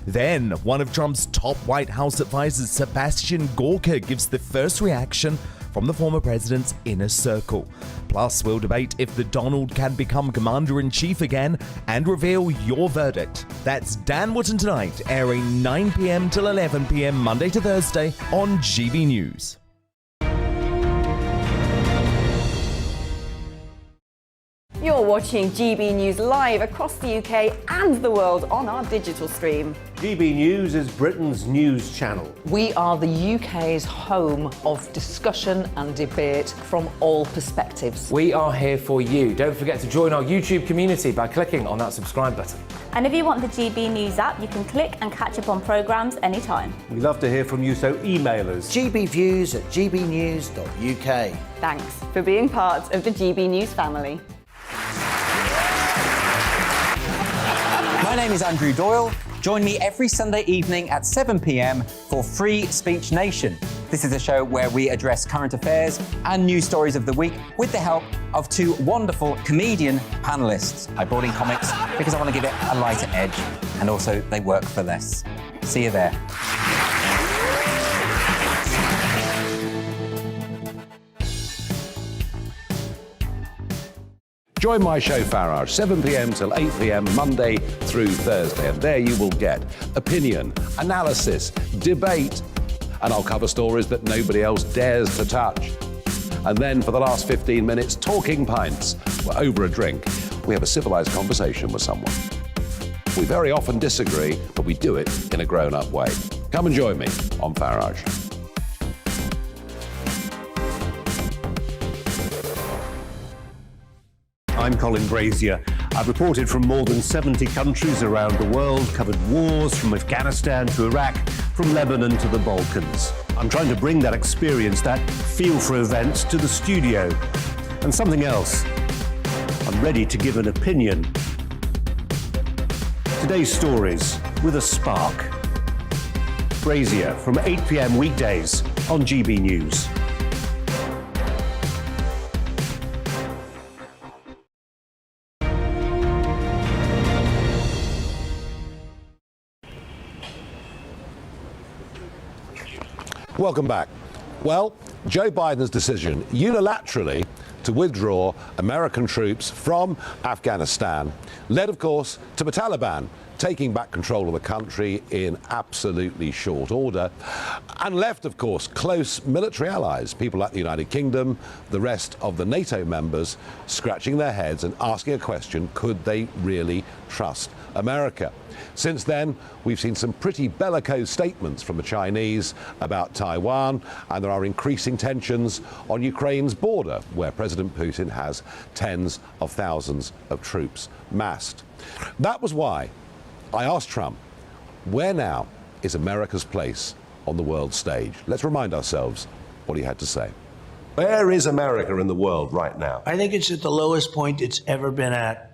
Then, one of Trump's top White House advisors, Sebastian Gorka, gives the first reaction from the former president's inner circle. Plus, we'll debate if the Donald can become commander-in-chief again and reveal your verdict. That's Dan Wootton Tonight, airing 9 p.m. till 11 p.m. Monday to Thursday on GB News. You're watching GB News live across the UK and the world on our digital stream. GB News is Britain's news channel. We are the UK's home of discussion and debate from all perspectives. We are here for you. Don't forget to join our YouTube community by clicking on that subscribe button. And if you want the GB News app, you can click and catch up on programmes anytime. We love to hear from you, so email us. gbviews@gbnews.uk. Thanks for being part of the GB News family. My name is Andrew Doyle. Join me every Sunday evening at 7 p.m. for Free Speech Nation. This is a show where we address current affairs and news stories of the week with the help of 2 wonderful comedian panellists. I brought in comics because I want to give it a lighter edge, and also they work for less. See you there. Join my show Farage, 7 p.m. till 8 p.m. Monday through Thursday. And there you will get opinion, analysis, debate, and I'll cover stories that nobody else dares to touch. And then for the last 15 minutes, talking pints. We're over a drink. We have a civilized conversation with someone. We very often disagree, but we do it in a grown-up way. Come and join me on Farage. I'm Colin Brazier. I've reported from more than 70 countries around the world, covered wars from Afghanistan to Iraq, from Lebanon to the Balkans. I'm trying to bring that experience, that feel for events, to the studio. And something else, I'm ready to give an opinion. Today's stories with a spark. Brazier from 8 p.m. weekdays on GB News. Welcome back. Well, Joe Biden's decision unilaterally to withdraw American troops from Afghanistan led, of course, to the Taliban taking back control of the country in absolutely short order, and left, of course, close military allies, people like the United Kingdom, the rest of the NATO members, scratching their heads and asking a question: could they really trust America? Since then, we've seen some pretty bellicose statements from the Chinese about Taiwan, and there are increasing tensions on Ukraine's border, where President Putin has tens of thousands of troops massed. That was why I asked Trump, where now is America's place on the world stage? Let's remind ourselves what he had to say. Where is America in the world right now? I think it's at the lowest point it's ever been at.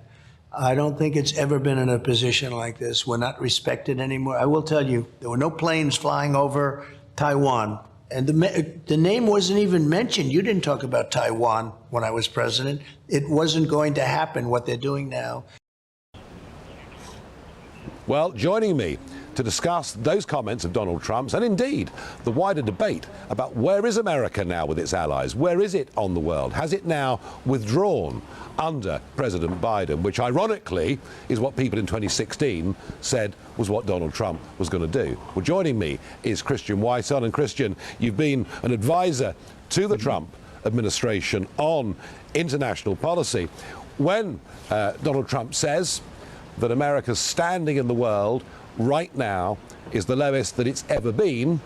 I don't think it's ever been in a position like this. We're not respected anymore. I will tell you, there were no planes flying over Taiwan. And the name wasn't even mentioned. You didn't talk about Taiwan when I was president. It wasn't going to happen, what they're doing now. Well, joining me to discuss those comments of Donald Trump's, and indeed the wider debate about where is America now with its allies, where is it on the world, has it now withdrawn under President Biden, which ironically is what people in 2016 said was what Donald Trump was going to do. Well, joining me is Christian Whiton, and Christian, you've been an advisor to the Trump administration on international policy. When Donald Trump says that America's standing in the world right now is the lowest that it's ever been,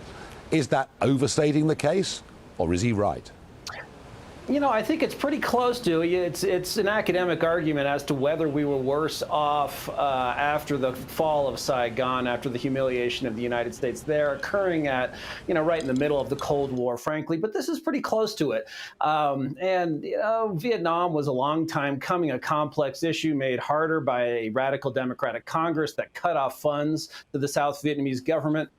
is that overstating the case, or is he right? You know, I think it's pretty close to. It's an academic argument as to whether we were worse off after the fall of Saigon, after the humiliation of the United States there, occurring at, right in the middle of the Cold War, frankly. But this is pretty close to it. Vietnam was a long time coming, a complex issue made harder by a radical Democratic Congress that cut off funds to the South Vietnamese government.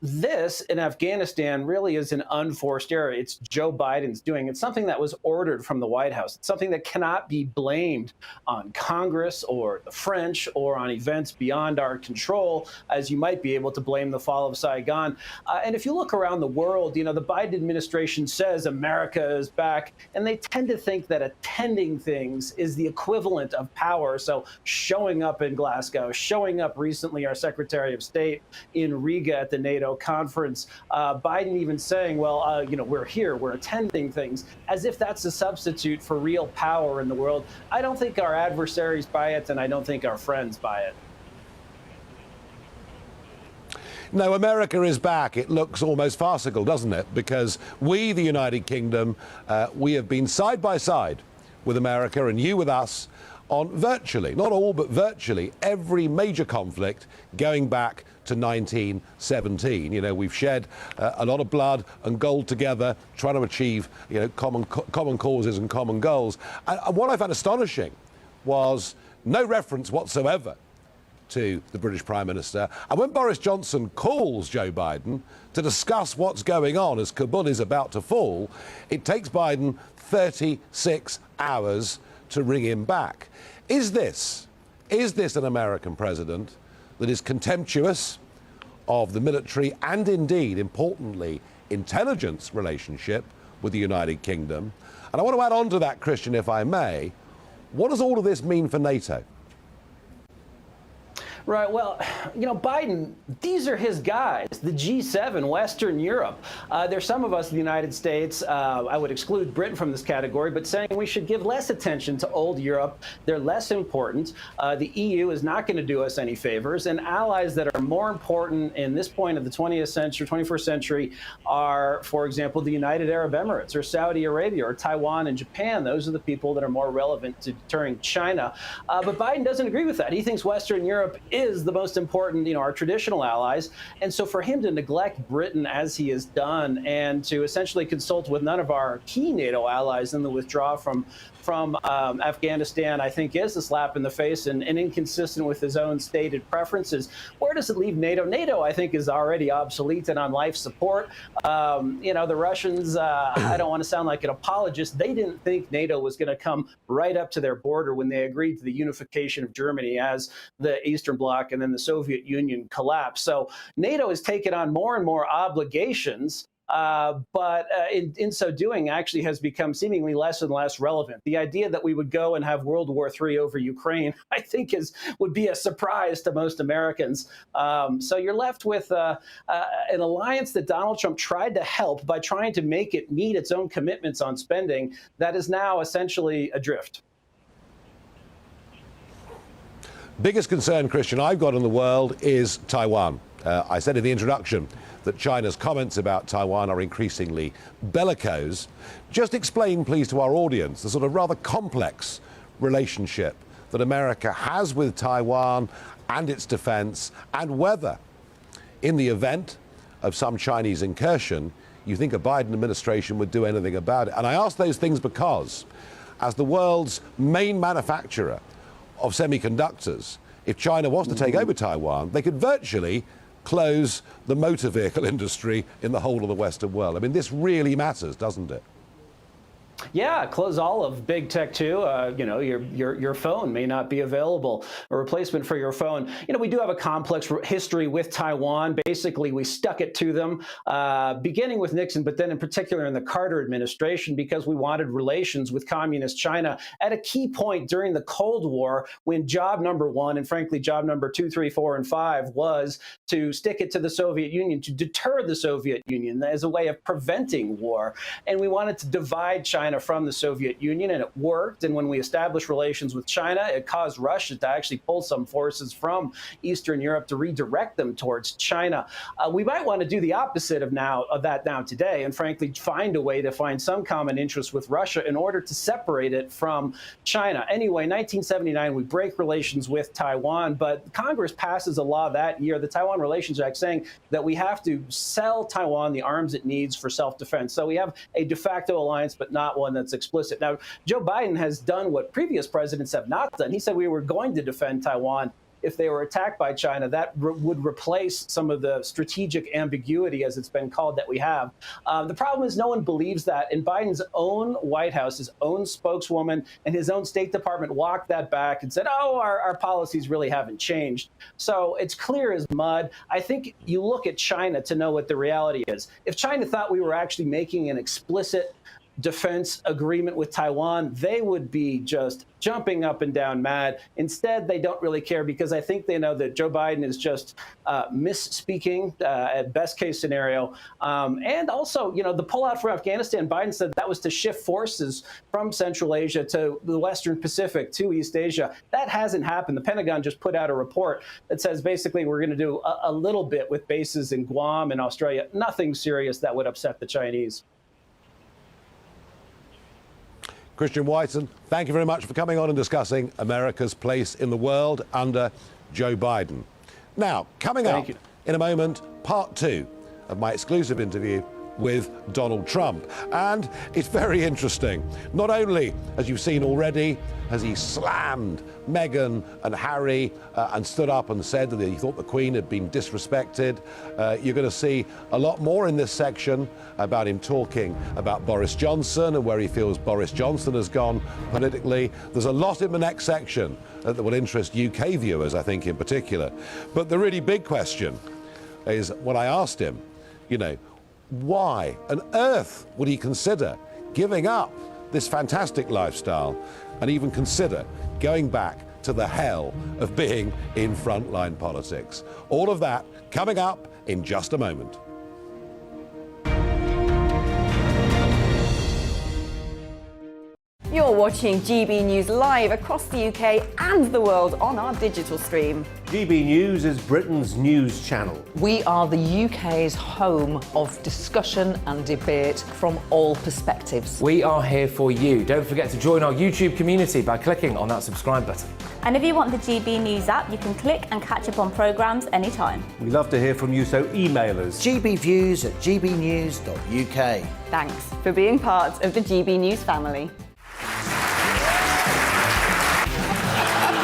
This in Afghanistan really is an unforced error. It's Joe Biden's doing. It's something that was ordered from the White House. It's something that cannot be blamed on Congress or the French or on events beyond our control, as you might be able to blame the fall of Saigon. And if you look around the world, the Biden administration says America is back, and they tend to think that attending things is the equivalent of power. So showing up in Glasgow, showing up recently, our Secretary of State in Riga at the NATO conference, Biden even saying, well, we're here, we're attending things, as if that's a substitute for real power in the world. I don't think our adversaries buy it, and I don't think our friends buy it. No, America is back. It looks almost farcical, doesn't it? Because we, the United Kingdom, we have been side by side with America, and you with us, on virtually, not all, but virtually every major conflict going back to 1917. We've shed a lot of blood and gold together, trying to achieve, common causes and common goals. And what I found astonishing was no reference whatsoever to the British Prime Minister. And when Boris Johnson calls Joe Biden to discuss what's going on as Kabul is about to fall, it takes Biden 36 hours to ring him back. Is this an American president that is contemptuous of the military and indeed, importantly, intelligence relationship with the United Kingdom? And I want to add on to that, Christian, if I may, what does all of this mean for NATO? Right. Well, Biden, these are his guys, the G7, Western Europe. There's some of us in the United States, I would exclude Britain from this category, but saying we should give less attention to old Europe. They're less important. The EU is not going to do us any favors. And allies that are more important in this point of the 21st century are, for example, the United Arab Emirates or Saudi Arabia or Taiwan and Japan. Those are the people that are more relevant to deterring China. But Biden doesn't agree with that. He thinks Western Europe is the most important, our traditional allies. And so for him to neglect Britain as he has done and to essentially consult with none of our key NATO allies in the withdrawal from Afghanistan, I think is a slap in the face and inconsistent with his own stated preferences. Where does it leave NATO? NATO, I think, is already obsolete and on life support. The Russians, I don't want to sound like an apologist, they didn't think NATO was going to come right up to their border when they agreed to the unification of Germany as the Eastern Bloc and then the Soviet Union collapsed. So NATO has taken on more and more obligations but in so doing actually has become seemingly less and less relevant. The idea that we would go and have World War III over Ukraine, I think would be a surprise to most Americans. So you're left with an alliance that Donald Trump tried to help by trying to make it meet its own commitments on spending that is now essentially adrift. Biggest concern, Christian, I've got in the world is Taiwan. I said in the introduction that China's comments about Taiwan are increasingly bellicose. Just explain, please, to our audience the sort of rather complex relationship that America has with Taiwan and its defense, and whether, in the event of some Chinese incursion, you think a Biden administration would do anything about it. And I ask those things because, as the world's main manufacturer of semiconductors, if China was to take over Taiwan, they could virtually close the motor vehicle industry in the whole of the Western world. I mean, this really matters, doesn't it? Yeah, close all of big tech too. You know, your phone may not be available, a replacement for your phone. You know, we do have a complex history with Taiwan. Basically, we stuck it to them, beginning with Nixon, but then in particular in the Carter administration, because we wanted relations with communist China at a key point during the Cold War, when job number one, and frankly, job number 2, 3, 4, and 5 was to stick it to the Soviet Union, to deter the Soviet Union as a way of preventing war. And we wanted to divide China from the Soviet Union, and it worked. And when we established relations with China, it caused Russia to actually pull some forces from Eastern Europe to redirect them towards China. We might want to do the opposite of that now today, and frankly find a way to find some common interest with Russia in order to separate it from China. Anyway, 1979, we break relations with Taiwan, but Congress passes a law that year, the Taiwan Relations Act, saying that we have to sell Taiwan the arms it needs for self-defense. So we have a de facto alliance, but not one that's explicit. Now, Joe Biden has done what previous presidents have not done. He said we were going to defend Taiwan if they were attacked by China. That would replace some of the strategic ambiguity, as it's been called, that we have. The problem is no one believes that. In Biden's own White House, his own spokeswoman and his own State Department walked that back and said, oh, our policies really haven't changed. So it's clear as mud. I think you look at China to know what the reality is. If China thought we were actually making an explicit defense agreement with Taiwan, they would be just jumping up and down mad. Instead, they don't really care, because I think they know that Joe Biden is just misspeaking at best case scenario. And also, you know, the pullout from Afghanistan, Biden said that was to shift forces from Central Asia to the Western Pacific to East Asia. That hasn't happened. The Pentagon just put out a report that says basically we're going to do a little bit with bases in Guam and Australia. Nothing serious that would upset the Chinese. Christian Whiten, thank you very much for coming on and discussing America's place in the world under Joe Biden. Now, coming up in a moment, part 2 of my exclusive interview with Donald Trump. And it's very interesting. Not only, as you've seen already, has he slammed Meghan and Harry and stood up and said that he thought the Queen had been disrespected. You're going to see a lot more in this section about him talking about Boris Johnson and where he feels Boris Johnson has gone politically. There's a lot in the next section that will interest UK viewers, I think, in particular. But the really big question is, when I asked him, you know, why on earth would he consider giving up this fantastic lifestyle and even consider going back to the hell of being in frontline politics? All of that coming up in just a moment. You're watching GB News live across the UK and the world on our digital stream. GB News is Britain's news channel. We are the UK's home of discussion and debate from all perspectives. We are here for you. Don't forget to join our YouTube community by clicking on that subscribe button. And if you want the GB News app, you can click and catch up on programmes anytime. We love to hear from you, so email us. gbviews@gbnews.uk. Thanks for being part of the GB News family.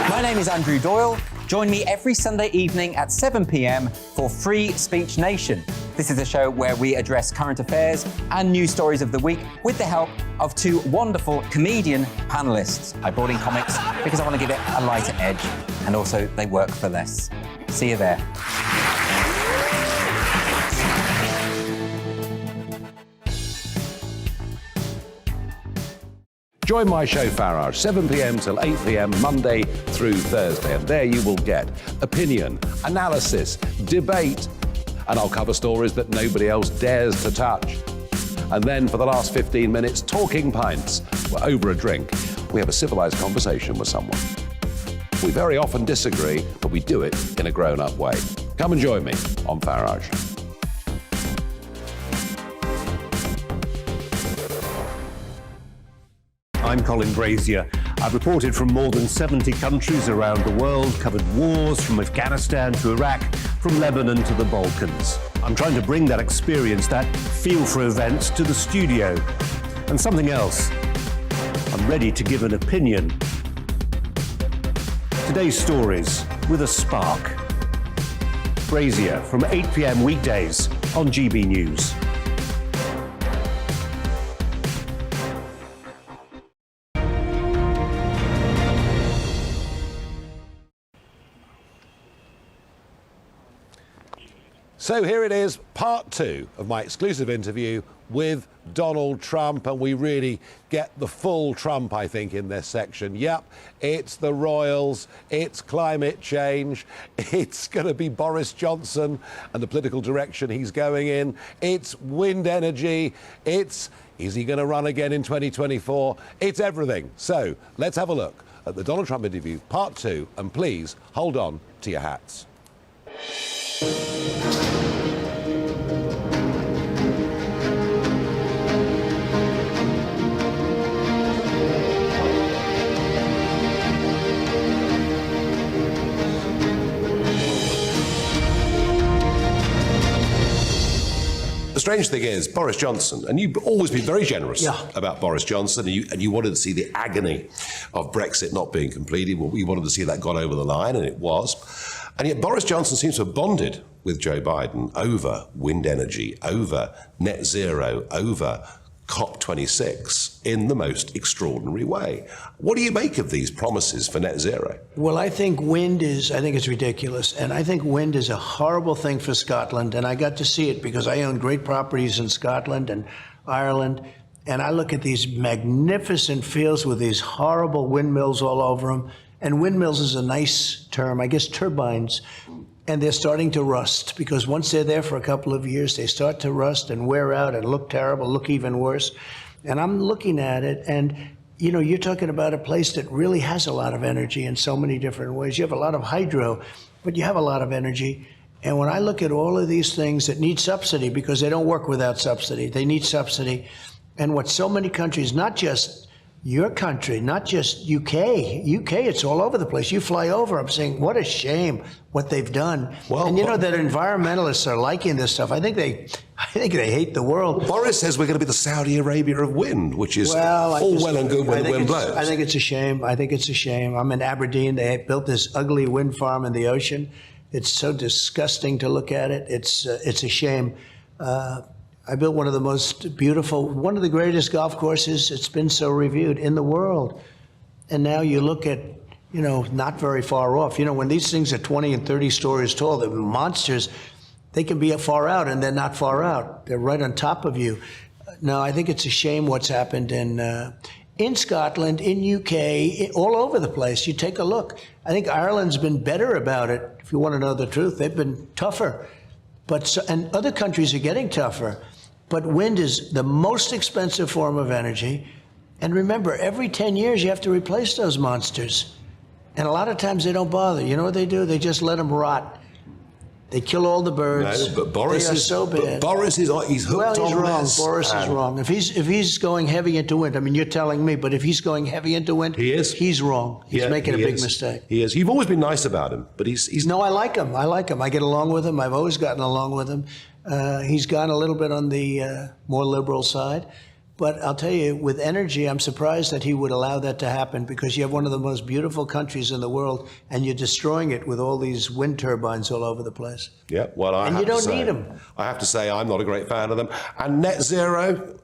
My name is Andrew Doyle. Join me every Sunday evening at 7 p.m. for Free Speech Nation. This is a show where we address current affairs and news stories of the week with the help of 2 wonderful comedian panellists. I brought in comics because I want to give it a lighter edge, and also they work for less. See you there. Join my show Farage, 7 p.m. till 8 p.m. Monday through Thursday, and there you will get opinion, analysis, debate, and I'll cover stories that nobody else dares to touch. And then for the last 15 minutes, talking pints. We're over a drink. We have a civilised conversation with someone. We very often disagree, but we do it in a grown-up way. Come and join me on Farage. I'm Colin Brazier. I've reported from more than 70 countries around the world, covered wars from Afghanistan to Iraq, from Lebanon to the Balkans. I'm trying to bring that experience, that feel for events, to the studio. And something else. I'm ready to give an opinion. Today's stories with a spark. Brazier from 8 p.m. weekdays on GB News. So here it is, part 2 of my exclusive interview with Donald Trump, and we really get the full Trump, I think, in this section. Yep, it's the royals, it's climate change, it's going to be Boris Johnson and the political direction he's going in, it's wind energy, is he going to run again in 2024? It's everything. So let's have a look at the Donald Trump interview, part 2, and please hold on to your hats. The strange thing is, Boris Johnson, and you've always been very generous about Boris Johnson, and you wanted to see the agony of Brexit not being completed. Well, we wanted to see that got over the line, and it was. And yet Boris Johnson seems to have bonded with Joe Biden over wind energy, over net zero, over COP26 in the most extraordinary way. What do you make of these promises for net zero? Well, I think it's ridiculous. And I think wind is a horrible thing for Scotland. And I got to see it because I own great properties in Scotland and Ireland. And I look at these magnificent fields with these horrible windmills all over them. And windmills is a nice term, I guess turbines. And they're starting to rust because once they're there for a couple of years, they start to rust and wear out and look terrible, look even worse. And I'm looking at it and, you know, you're talking about a place that really has a lot of energy in so many different ways. You have a lot of hydro, but you have a lot of energy. And when I look at all of these things that need subsidy, because they don't work without subsidy, they need subsidy. And what so many countries, not just your country, not just UK, it's all over the place. You fly over, I'm saying, what a shame what they've done. Well, and you know that environmentalists are liking this stuff. I think they hate the world. Boris says we're going to be the Saudi Arabia of wind, which is well and good when the wind blows. I think it's a shame. I'm in Aberdeen. They built this ugly wind farm in the ocean. It's so disgusting to look at it. It's a shame. I built one of the most beautiful, one of the greatest golf courses. It's been so reviewed in the world. And now you look at, you know, not very far off. You know, when these things are 20 and 30 stories tall, they're monsters. They can be far out, and they're not far out. They're right on top of you. No, I think it's a shame what's happened in Scotland, in UK, all over the place. You take a look. I think Ireland's been better about it. If you want to know the truth, they've been tougher. And other countries are getting tougher. But wind is the most expensive form of energy. And remember, every 10 years, you have to replace those monsters. And a lot of times they don't bother. You know what they do? They just let them rot. They kill all the birds. No, but Boris is so bad. But Boris he's hooked on wrong. this. Boris is wrong. If he's going heavy into wind, I mean, you're telling me, but if he's going heavy into wind, he's wrong. He's making a big mistake. He is. You've always been nice about him, but he's. No, I like him. I get along with him. I've always gotten along with him. He's gone a little bit on the more liberal side. But I'll tell you, with energy, I'm surprised that he would allow that to happen because you have one of the most beautiful countries in the world and you're destroying it with all these wind turbines all over the place. Yeah, well, you don't need them. I have to say I'm not a great fan of them. And net zero,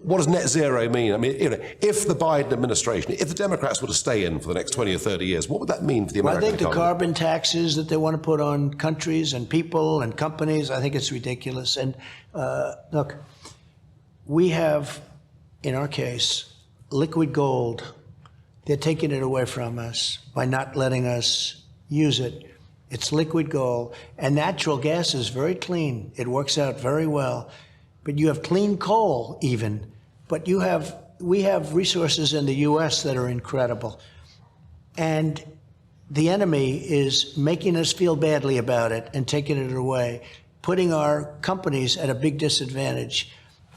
what does net zero mean? I mean, you know, if the Biden administration, if the Democrats were to stay in for the next 20 or 30 years, what would that mean for the American economy? I think the carbon taxes that they want to put on countries and people and companies, I think it's ridiculous. And look, we have, in our case, liquid gold. They're taking it away from us by not letting us use it. It's liquid gold. And natural gas is very clean. It works out very well. But you have clean coal even. But we have resources in the U.S. that are incredible. And the enemy is making us feel badly about it and taking it away, putting our companies at a big disadvantage.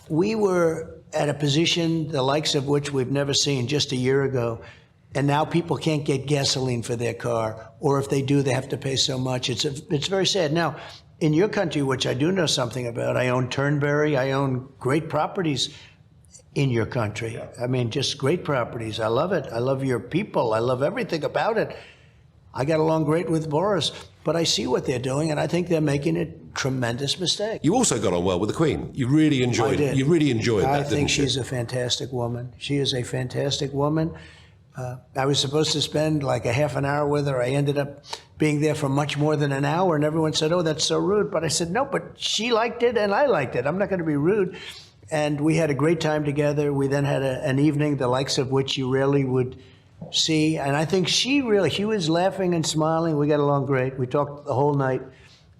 We were at a position the likes of which we've never seen just a year ago, and now people can't get gasoline for their car, or if they do, they have to pay so much. It's very sad. Now, in your country, which I do know something about, I own Turnberry, I own great properties in your country. I mean, just great properties. I love it. I love your people. I love everything about it. I got along great with Boris, but I see what they're doing, and I think they're making a tremendous mistake. You also got on well with the Queen. You really enjoyed it. You really enjoyed that, didn't you? I think she's a fantastic woman. She is a fantastic woman. I was supposed to spend like a half an hour with her. I ended up being there for much more than an hour, and everyone said, "Oh, that's so rude." But I said, "No, but she liked it, and I liked it. I'm not going to be rude." And we had a great time together. We then had an evening, the likes of which you rarely would see. And I think she was laughing and smiling. We got along great. We talked the whole night.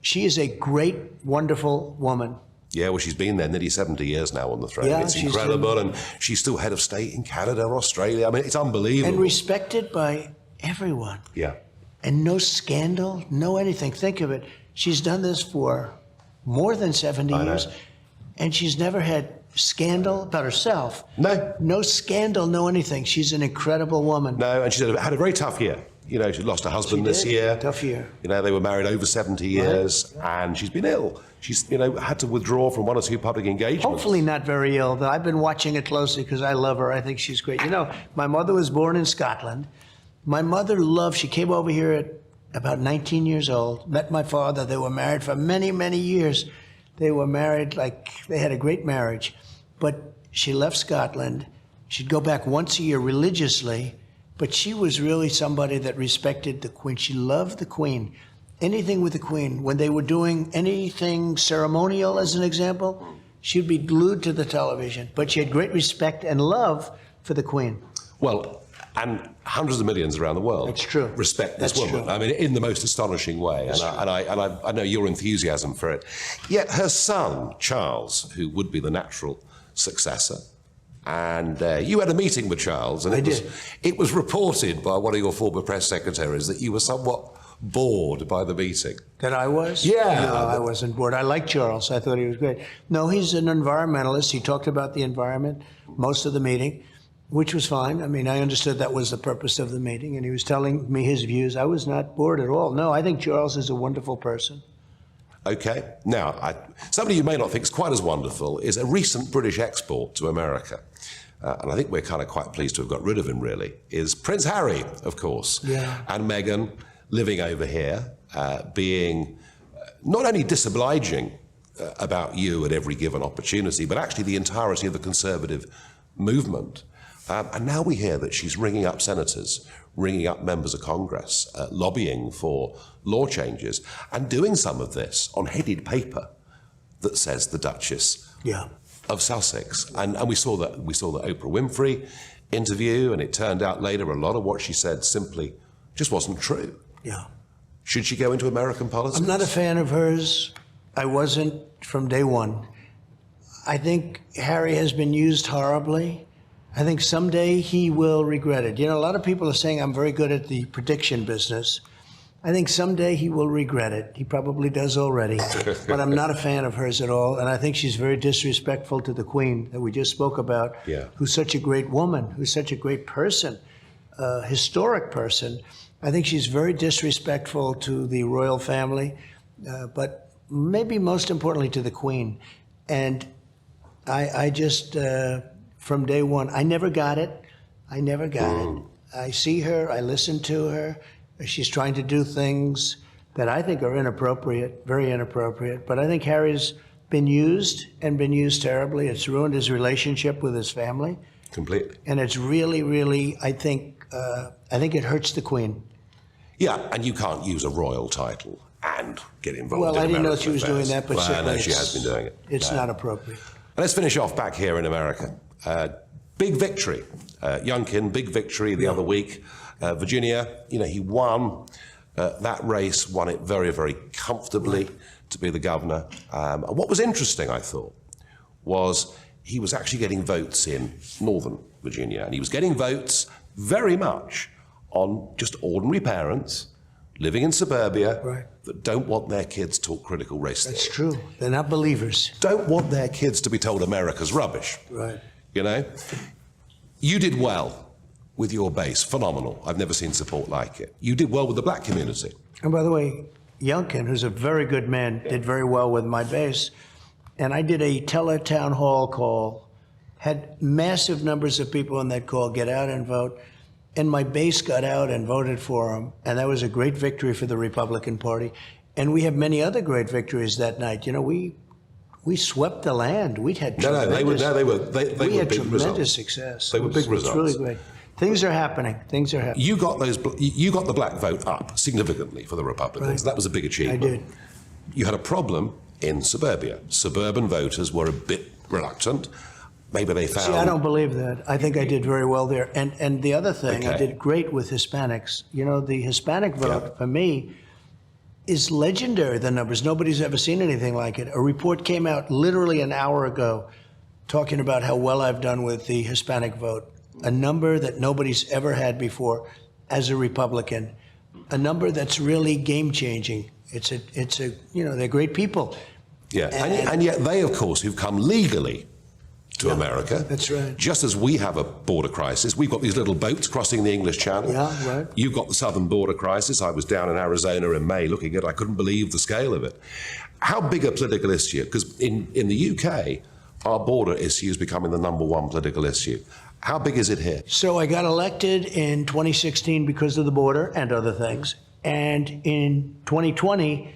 She is a great, wonderful woman. Yeah, well, she's been there nearly 70 years now on the throne. Yeah, it's incredible. And she's still head of state in Canada or Australia. I mean, it's unbelievable. And respected by everyone. Yeah. And no scandal, no anything. Think of it. She's done this for more than 70 years. And she's never had scandal about herself. No. No scandal, no anything. She's an incredible woman. No, and she's had a very tough year. You know, she lost her husband this year. Tough year. You know, they were married over 70 years, and she's been ill. She's, had to withdraw from one or two public engagements. Hopefully not very ill. I've been watching it closely because I love her. I think she's great. My mother was born in Scotland. My mother she came over here at about 19 years old, met my father. They were married for many, many years. They were married they had a great marriage. But she left Scotland. She'd go back once a year religiously, but she was really somebody that respected the Queen. She loved the Queen. Anything with the Queen. When they were doing anything ceremonial, as an example, she'd be glued to the television. But she had great respect and love for the Queen. Well, and hundreds of millions around the world respect this woman. True. I mean, in the most astonishing way. And I know your enthusiasm for it. Yet her son, Charles, who would be the natural successor, and you had a meeting with Charles, and it was reported by one of your former press secretaries that you were somewhat bored by the meeting. That I was? Yeah. No, I wasn't bored. I liked Charles. I thought he was great. No, he's an environmentalist. He talked about the environment most of the meeting, which was fine. I mean, I understood that was the purpose of the meeting, and he was telling me his views. I was not bored at all. No, I think Charles is a wonderful person. Okay. Now, somebody you may not think is quite as wonderful is a recent British export to America. And I think we're kind of quite pleased to have got rid of him, really, is Prince Harry, of course. Yeah. And Meghan living over here, being not only disobliging about you at every given opportunity, but actually the entirety of the Conservative movement. And now we hear that she's ringing up senators, ringing up members of Congress, lobbying for law changes, and doing some of this on headed paper that says the Duchess of Sussex. And we saw the Oprah Winfrey interview, and it turned out later a lot of what she said simply just wasn't true. Yeah. Should she go into American politics? I'm not a fan of hers. I wasn't from day one. I think Harry has been used horribly. I think someday he will regret it. A lot of people are saying I'm very good at the prediction business. I think someday he will regret it. He probably does already. But I'm not a fan of hers at all. And I think she's very disrespectful to the Queen that we just spoke about, who's such a great woman, who's such a great person, historic person. I think she's very disrespectful to the royal family, but maybe most importantly to the Queen. And I just... from day one, I never got it. I never got it. I see her, I listen to her. She's trying to do things that I think are inappropriate, very inappropriate. But I think Harry's been used and been used terribly. It's ruined his relationship with his family. Completely. And it's really, really, I think it hurts the Queen. Yeah, and you can't use a royal title and get involved in Well, I didn't know American she was doing that, but no, she has been doing it. It's not appropriate. Let's finish off back here in America. Big victory. Youngkin, big victory the other week. Virginia, you know, he won that race, won it very, very comfortably to be the governor. And what was interesting, I thought, was he was actually getting votes in Northern Virginia, and he was getting votes very much on just ordinary parents living in suburbia that don't want their kids taught critical race theory. That's true. They're not believers. Don't want their kids to be told America's rubbish. Right. You know? You did well with your base. Phenomenal. I've never seen support like it. You did well with the black community. And by the way, Youngkin, who's a very good man, did very well with my base. And I did a tele-town hall call, had massive numbers of people on that call get out and vote. And my base got out and voted for him. And that was a great victory for the Republican Party. And we have many other great victories that night. You know, we swept the land. We had tremendous success. They were big results. It's really great. Things are happening. Things are happening. You got the black vote up significantly for the Republicans. That was a big achievement. I did. You had a problem in suburbia. Suburban voters were a bit reluctant. Maybe they found... See, I don't believe that. I think I did very well there. And the other thing, I did great with Hispanics. You know, the Hispanic vote, for me, is legendary, the numbers. Nobody's ever seen anything like it. A report came out literally an hour ago talking about how well I've done with the Hispanic vote. A number that nobody's ever had before as a Republican. A number that's really game-changing. It's a you know, they're great people. Yeah, and yet they, of course, who've come legally to America. That's right. Just as we have a border crisis, we've got these little boats crossing the English Channel. Yeah, right. You've got the southern border crisis. I was down in Arizona in May looking at it. I couldn't believe the scale of it. How big a political issue? Because in the UK, our border issue is becoming the #1 political issue. How big is it here? So I got elected in 2016 because of the border and other things. And in 2020,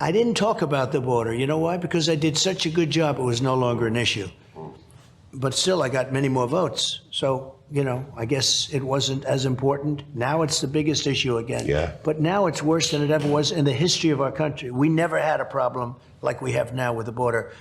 I didn't talk about the border. You know why? Because I did such a good job, it was no longer an issue. But still, I got many more votes. So, you know, I guess it wasn't as important. Now it's the biggest issue again. Yeah. But now it's worse than it ever was in the history of our country. We never had a problem like we have now with the border.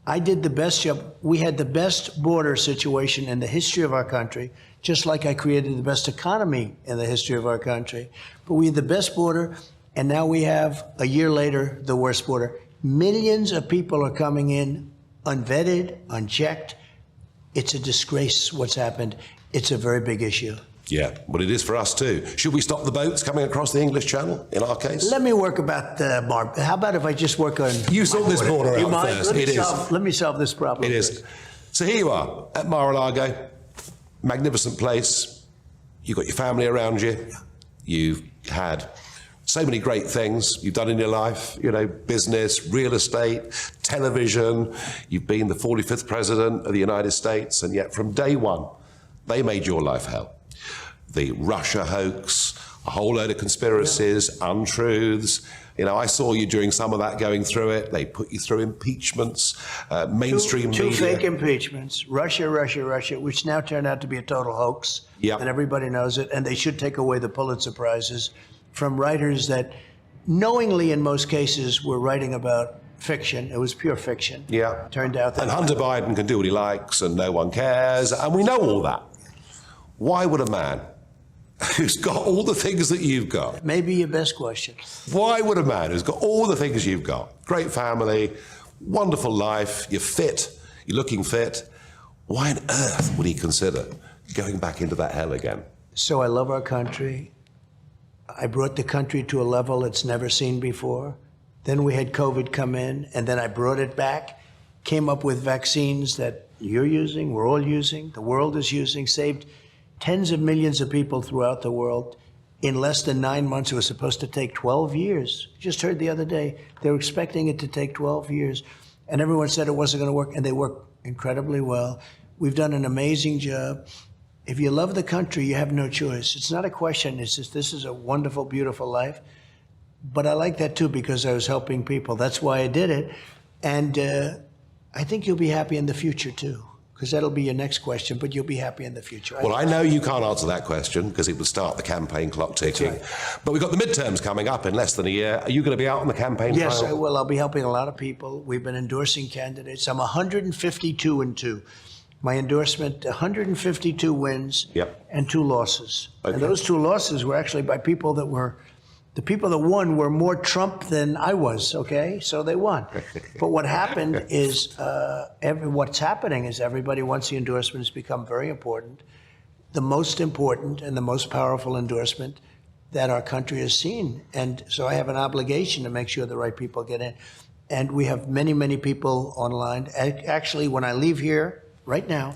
I did the best job. We had the best border situation in the history of our country, just like I created the best economy in the history of our country. But we had the best border, and now we have, a year later, the worst border. Millions of people are coming in unvetted, unchecked. It's a disgrace what's happened. It's a very big issue. Yeah, but it is for us too. Should we stop the boats coming across the English Channel, in our case? Let me work about the how about if I just work on... You sort this border out first. Let me solve this problem. It is. So here you are at Mar-a-Lago, magnificent place. You've got your family around you. You've had so many great things you've done in your life, you know, business, real estate, television. You've been the 45th president of the United States, and yet from day one, they made your life hell. The Russia hoax, a whole load of conspiracies, untruths. You know, I saw you during some of that going through it. They put you through impeachments, mainstream media. Two fake impeachments, Russia, which now turned out to be a total hoax. Yep. And everybody knows it. And they should take away the Pulitzer Prizes from writers that knowingly, in most cases, were writing about fiction. It was pure fiction. Yeah. Turned out that... And Hunter Biden can do what he likes and no one cares. And we know all that. Why would a man who's got all the things that you've got... Maybe your best question. Why would a man who's got all the things you've got, great family, wonderful life, you're fit, you're looking fit, why on earth would he consider going back into that hell again? So I love our country. I brought the country to a level it's never seen before. Then we had COVID come in, and then I brought it back, came up with vaccines that you're using, we're all using, the world is using, saved tens of millions of people throughout the world in less than 9 months. It was supposed to take 12 years. Just heard the other day, they were expecting it to take 12 years. And everyone said it wasn't going to work, and they work incredibly well. We've done an amazing job. If you love the country, you have no choice. It's not a question. It's just, this is a wonderful, beautiful life. But I like that too because I was helping people. That's why I did it. And I think you'll be happy in the future too, because that'll be your next question, but you'll be happy in the future. Well, I know you can't answer that question because it would start the campaign clock ticking. Right. But we've got the midterms coming up in less than a year. Are you going to be out on the campaign trail? Yes, I will. I'll be helping a lot of people. We've been endorsing candidates. I'm 152-2. My endorsement, 152 wins and 2 losses. Okay. And those 2 losses were actually by people that were, the people that won were more Trump than I was, okay? So they won. But what happened is, what's happening is everybody, once the endorsements become very important, the most important and the most powerful endorsement that our country has seen. And so I have an obligation to make sure the right people get in. And we have many, many people online. Actually, when I leave here right now,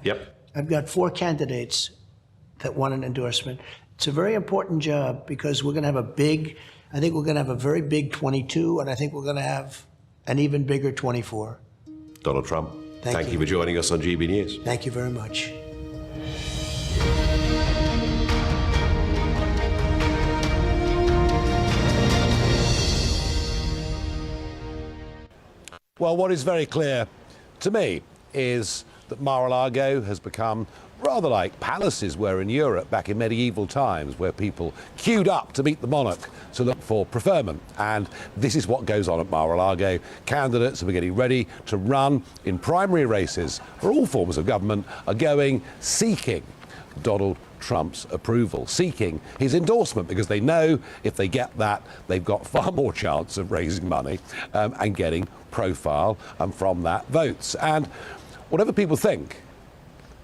I've got 4 candidates that won an endorsement. It's a very important job because we're going to have I think we're going to have a very big 22, and I think we're going to have an even bigger 24. Donald Trump, thank you. you for joining us on GB News. Thank you very much. Well, what is very clear to me is that Mar-a-Lago has become rather like palaces were in Europe back in medieval times, where people queued up to meet the monarch to look for preferment. And this is what goes on at Mar-a-Lago. Candidates who are getting ready to run in primary races for all forms of government are going seeking Donald Trump's approval, seeking his endorsement, because they know if they get that, they've got far more chance of raising money and getting profile, and from that, votes. And whatever people think,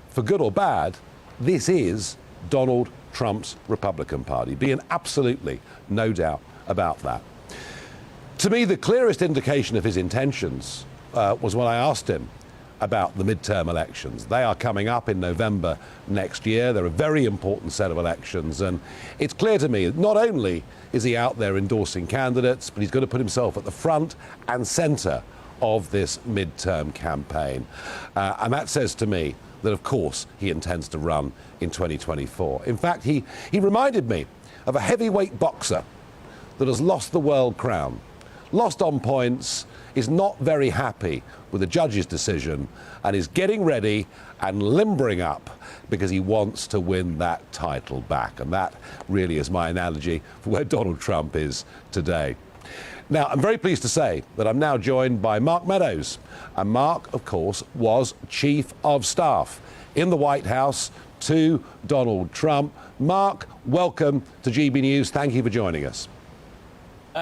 for good or bad, this is Donald Trump's Republican Party. Be an absolutely no doubt about that. To me, the clearest indication of his intentions was when I asked him about the midterm elections. They are coming up in November next year. They're a very important set of elections, and it's clear to me that not only is he out there endorsing candidates, but he's going to put himself at the front and centre of this midterm campaign. And that says to me that, of course, he intends to run in 2024. In fact, he reminded me of a heavyweight boxer that has lost the world crown, lost on points, is not very happy with the judge's decision, and is getting ready and limbering up because he wants to win that title back. And that really is my analogy for where Donald Trump is today. Now, I'm very pleased to say that I'm now joined by Mark Meadows. And Mark, of course, was Chief of Staff in the White House to Donald Trump. Mark, welcome to GB News. Thank you for joining us.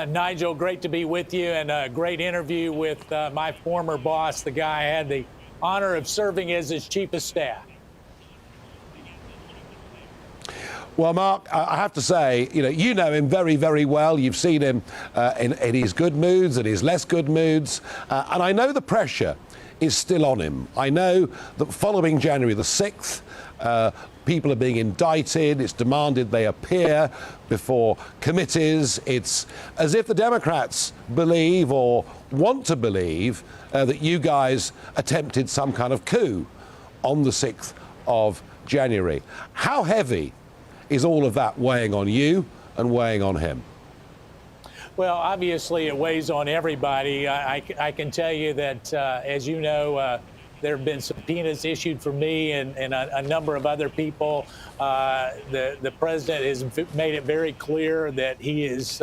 Nigel, great to be with you, and a great interview with my former boss, the guy I had the honor of serving as his Chief of Staff. Well, Mark, I have to say, you know him very, very well. You've seen him in his good moods and his less good moods. And I know the pressure is still on him. I know that following January the 6th, people are being indicted. It's demanded they appear before committees. It's as if the Democrats believe, or want to believe, that you guys attempted some kind of coup on the 6th of January. How heavy is all of that weighing on you and weighing on him? Well, obviously, it weighs on everybody. I can tell you that, as you know, there have been subpoenas issued for me and a number of other people. The president has made it very clear that he is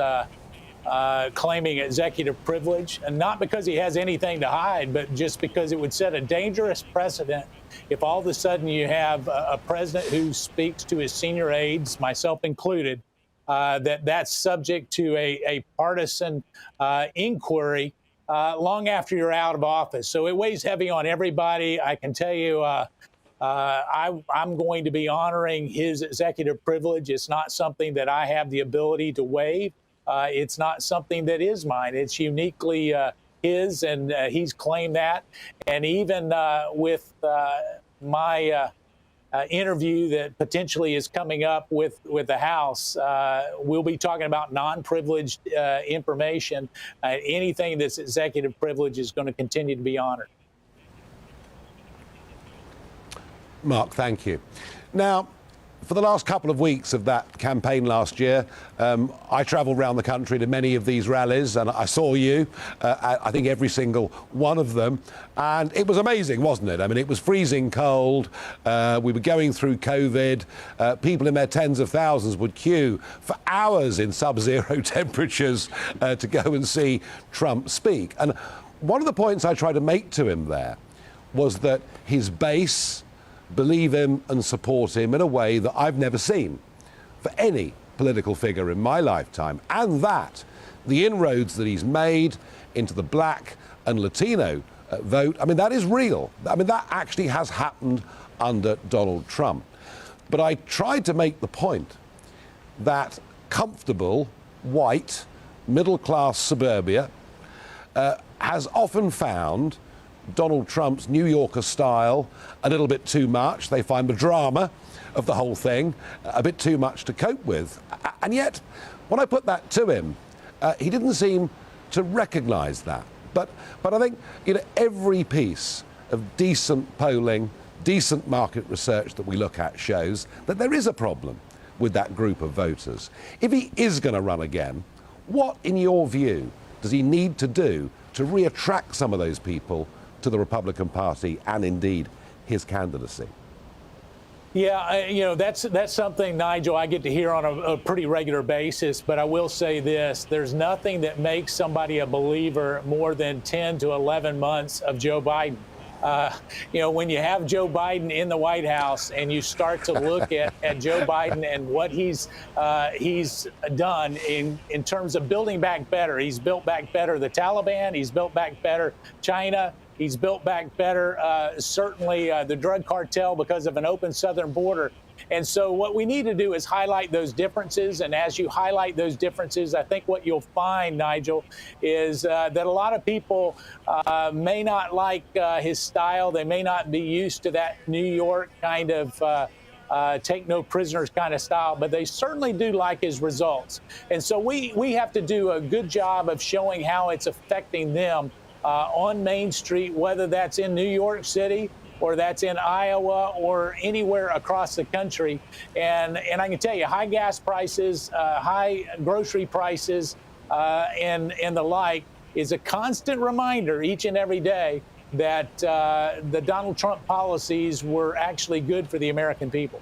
claiming executive privilege, and not because he has anything to hide, but just because it would set a dangerous precedent if all of a sudden you have a president who speaks to his senior aides, myself included, that's subject to a partisan inquiry long after you're out of office. So it weighs heavy on everybody. I can tell you I'm going to be honoring his executive privilege. It's not something that I have the ability to waive. It's not something that is mine. It's uniquely his, and he's claimed that. And even with my interview that potentially is coming up with the House, we'll be talking about non-privileged information. Anything that's executive privilege is going to continue to be honored. Mark, thank you. Now, for the last couple of weeks of that campaign last year, I travelled around the country to many of these rallies, and I saw you, I think every single one of them, and it was amazing, wasn't it? I mean, it was freezing cold, we were going through COVID, people in their tens of thousands would queue for hours in sub-zero temperatures to go and see Trump speak. And one of the points I tried to make to him there was that his base believe him and support him in a way that I've never seen for any political figure in my lifetime, and that the inroads that he's made into the black and Latino vote, I mean, that is real. I mean, that actually has happened under Donald Trump. But I tried to make the point that comfortable, white, middle-class suburbia has often found Donald Trump's New Yorker style a little bit too much. They find the drama of the whole thing a bit too much to cope with. And yet, when I put that to him, he didn't seem to recognise that. But I think, you know, every piece of decent polling, decent market research that we look at shows that there is a problem with that group of voters. If he is going to run again, what, in your view, does he need to do to re-attract some of those people to the Republican Party and indeed his candidacy? Yeah, you know, that's something, Nigel, I get to hear on a pretty regular basis. But I will say this, there's nothing that makes somebody a believer more than 10 to 11 months of Joe Biden. You know, when you have Joe Biden in the White House and you start to look at Joe Biden and what he's done in terms of building back better, he's built back better the Taliban, he's built back better China, he's built back better certainly the drug cartel because of an open southern border. And so what we need to do is highlight those differences. And as you highlight those differences, I think what you'll find, Nigel, is that a lot of people may not like his style. They may not be used to that New York kind of take no prisoners kind of style, but they certainly do like his results. And so we have to do a good job of showing how it's affecting them on Main Street, whether that's in New York City or that's in Iowa or anywhere across the country. And I can tell you, high gas prices, high grocery prices, and the like is a constant reminder each and every day that the Donald Trump policies were actually good for the American people.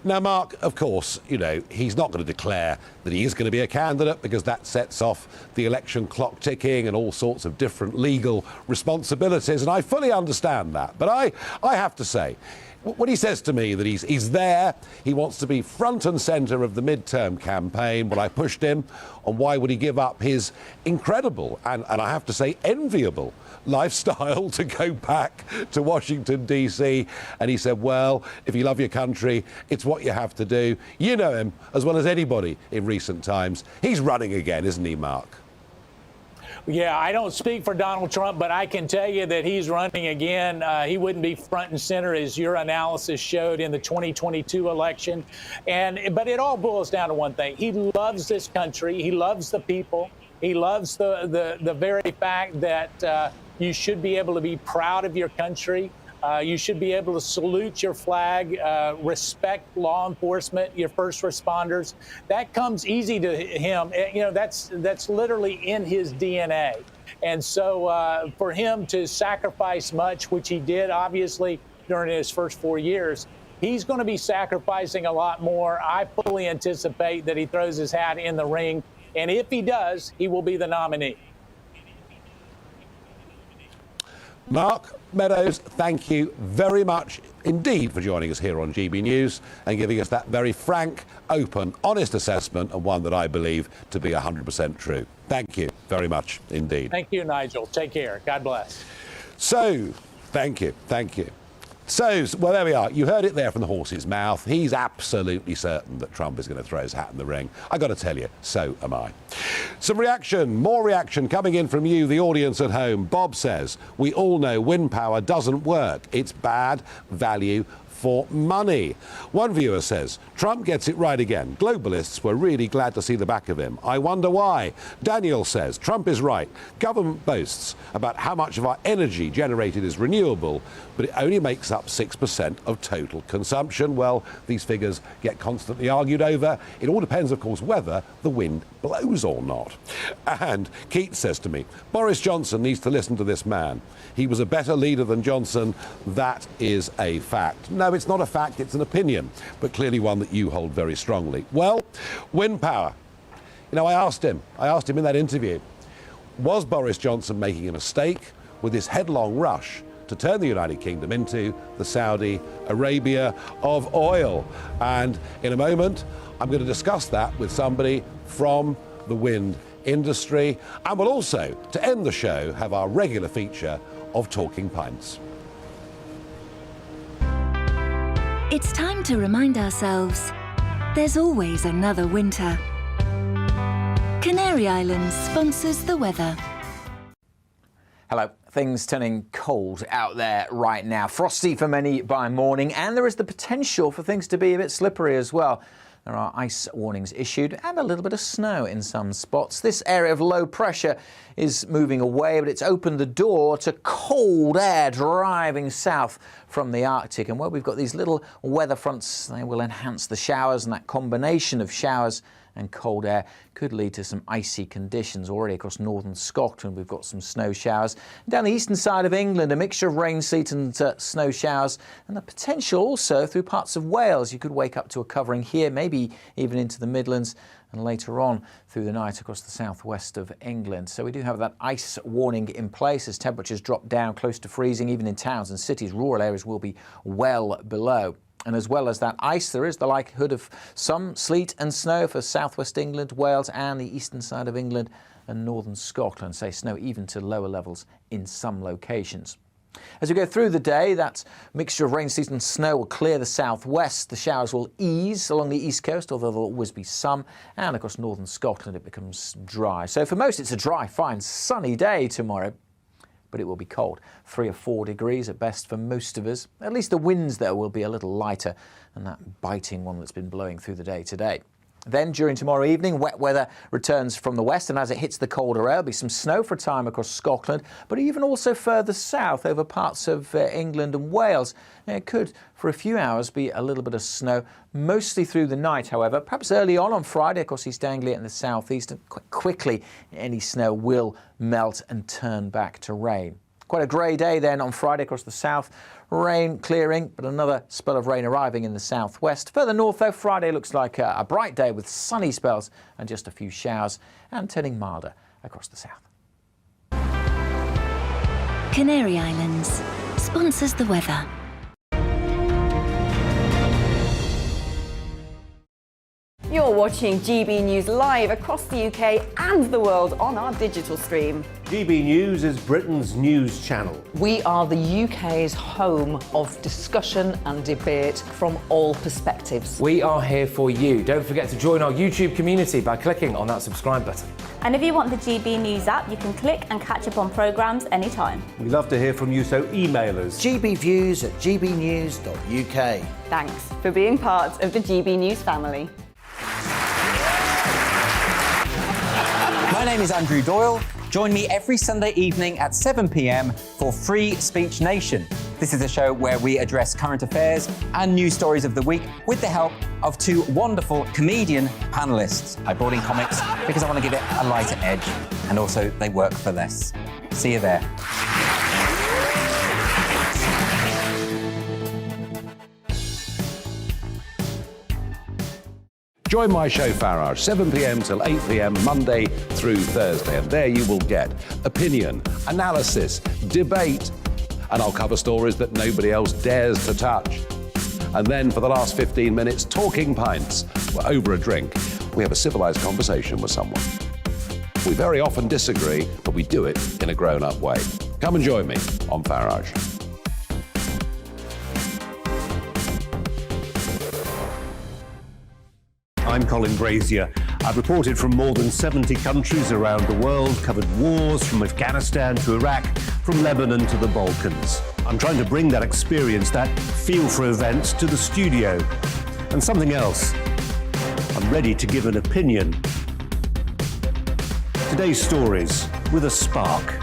Now, Mark, of course, you know, he's not going to declare that he is going to be a candidate because that sets off the election clock ticking and all sorts of different legal responsibilities, and I fully understand that. But I have to say, when he says to me that he's there, he wants to be front and centre of the midterm campaign, when I pushed him on why would he give up his incredible and I have to say enviable lifestyle to go back to Washington, D.C. And he said, well, if you love your country, it's what you have to do. You know him as well as anybody in recent times. He's running again, isn't he, Mark? Yeah, I don't speak for Donald Trump, but I can tell you that he's running again. He wouldn't be front and center, as your analysis showed, in the 2022 election. But it all boils down to one thing. He loves this country. He loves the people. He loves the very fact that you should be able to be proud of your country. You should be able to salute your flag, respect law enforcement, your first responders. That comes easy to him. You know, that's literally in his DNA. And so for him to sacrifice much, which he did, obviously, during his first 4 years, he's going to be sacrificing a lot more. I fully anticipate that he throws his hat in the ring. And if he does, he will be the nominee. Mark Meadows, thank you very much indeed for joining us here on GB News and giving us that very frank, open, honest assessment, and one that I believe to be 100% true. Thank you very much indeed. Thank you, Nigel. Take care. God bless. So, thank you. Thank you. So, well, there we are. You heard it there from the horse's mouth. He's absolutely certain that Trump is going to throw his hat in the ring. I got to tell you, so am I. Some reaction, more reaction coming in from you, the audience at home. Bob says, we all know wind power doesn't work. It's bad value for money. One viewer says, Trump gets it right again. Globalists were really glad to see the back of him. I wonder why. Daniel says, Trump is right. Government boasts about how much of our energy generated is renewable, but it only makes up 6% of total consumption. Well, these figures get constantly argued over. It all depends, of course, whether the wind blows or not. And Keith says to me, Boris Johnson needs to listen to this man. He was a better leader than Johnson. That is a fact. No, it's not a fact, it's an opinion, but clearly one that you hold very strongly. Well, wind power. You know, I asked him in that interview, was Boris Johnson making a mistake with his headlong rush to turn the United Kingdom into the Saudi Arabia of oil. And in a moment, I'm going to discuss that with somebody from the wind industry. And we'll also, to end the show, have our regular feature of Talking Pints. It's time to remind ourselves there's always another winter. Canary Islands sponsors the weather. Hello. Things turning cold out there right now. Frosty for many by morning, and there is the potential for things to be a bit slippery as well. There are ice warnings issued and a little bit of snow in some spots. This area of low pressure is moving away, but it's opened the door to cold air driving south from the Arctic. And where we've got these little weather fronts, they will enhance the showers, and that combination of showers and cold air could lead to some icy conditions. Already across northern Scotland, we've got some snow showers. Down the eastern side of England, a mixture of rain, sleet and snow showers, and the potential also through parts of Wales. You could wake up to a covering here, maybe even into the Midlands, and later on through the night across the southwest of England. So we do have that ice warning in place as temperatures drop down close to freezing. Even in towns and cities, rural areas will be well below. And as well as that ice, there is the likelihood of some sleet and snow for southwest England, Wales and the eastern side of England and northern Scotland. Say snow even to lower levels in some locations. As we go through the day, that mixture of rain, sleet and snow will clear the southwest. The showers will ease along the east coast, although there'll always be some. And across northern Scotland, it becomes dry. So for most, it's a dry, fine, sunny day tomorrow. But it will be cold, 3 or 4 degrees at best for most of us. At least the winds, though, will be a little lighter than that biting one that's been blowing through the day today. Then, during tomorrow evening, wet weather returns from the west, and as it hits the colder air, there'll be some snow for a time across Scotland, but even also further south over parts of England and Wales. It could, for a few hours, be a little bit of snow, mostly through the night, however. Perhaps early on Friday across East Anglia and the southeast, and quite quickly any snow will melt and turn back to rain. Quite a grey day then on Friday across the south. Rain clearing, but another spell of rain arriving in the southwest. Further north, though, Friday looks like a bright day with sunny spells and just a few showers, and turning milder across the south. Canary Islands sponsors the weather. You're watching GB News live across the UK and the world on our digital stream. GB News is Britain's news channel. We are the UK's home of discussion and debate from all perspectives. We are here for you. Don't forget to join our YouTube community by clicking on that subscribe button. And if you want the GB News app, you can click and catch up on programmes anytime. We love to hear from you, so email us. gbviews@gbnews.uk. Thanks for being part of the GB News family. My name is Andrew Doyle. Join me every Sunday evening at 7 p.m. for Free Speech Nation. This is a show where we address current affairs and news stories of the week with the help of 2 wonderful comedian panellists. I brought in comics because I want to give it a lighter edge, and also they work for less. See you there. Join my show Farage, 7 p.m. till 8 p.m. Monday through Thursday. And there you will get opinion, analysis, debate, and I'll cover stories that nobody else dares to touch. And then for the last 15 minutes, Talking Pints. We're over a drink. We have a civilised conversation with someone. We very often disagree, but we do it in a grown-up way. Come and join me on Farage. I'm Colin Brazier. I've reported from more than 70 countries around the world, covered wars from Afghanistan to Iraq, from Lebanon to the Balkans. I'm trying to bring that experience, that feel for events, to the studio. And something else, I'm ready to give an opinion. Today's stories with a spark.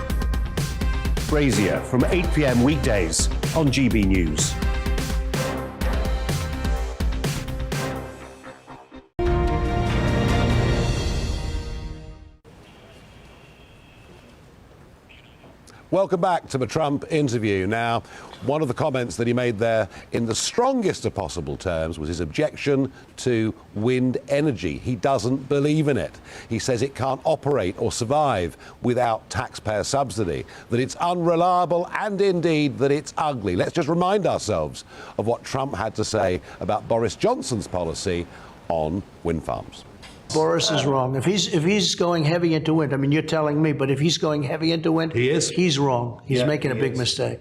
Brazier from 8 p.m. weekdays on GB News. Welcome back to the Trump interview. Now, one of the comments that he made there in the strongest of possible terms was his objection to wind energy. He doesn't believe in it. He says it can't operate or survive without taxpayer subsidy, that it's unreliable and indeed that it's ugly. Let's just remind ourselves of what Trump had to say about Boris Johnson's policy on wind farms. Boris is wrong. If he's going heavy into wind, I mean, you're telling me, but if he's going heavy into wind, he's wrong. He's making a big mistake.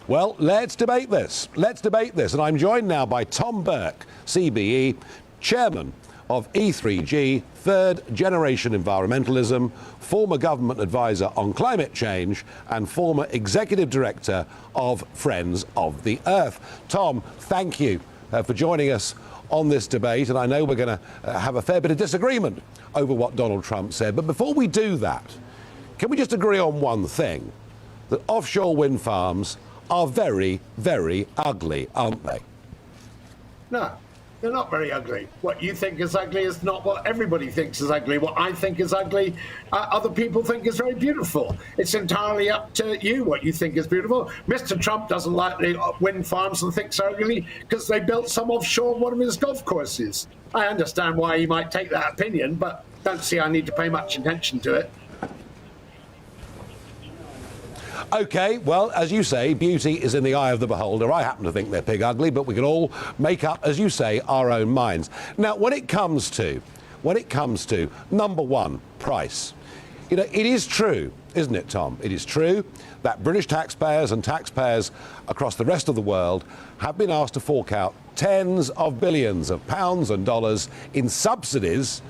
Well, let's debate this. Let's debate this. And I'm joined now by Tom Burke, CBE, chairman of E3G, third generation environmentalism, former government advisor on climate change, and former executive director of Friends of the Earth. Tom, thank you for joining us on this debate, and I know we're going to have a fair bit of disagreement over what Donald Trump said. But before we do that, can we just agree on one thing? That offshore wind farms are very, very ugly, aren't they? No, they're not very ugly. What you think is ugly is not what everybody thinks is ugly. What I think is ugly, other people think is very beautiful. It's entirely up to you what you think is beautiful. Mr. Trump doesn't like the wind farms and thinks they're ugly because they built some offshore one of his golf courses. I understand why he might take that opinion, but don't see I need to pay much attention to it. OK, well, as you say, beauty is in the eye of the beholder. I happen to think they're pig ugly, but we can all make up, as you say, our own minds. Now, when it comes to, number one, price, you know, it is true, isn't it, Tom? It is true that British taxpayers and taxpayers across the rest of the world have been asked to fork out tens of billions of pounds and dollars in subsidies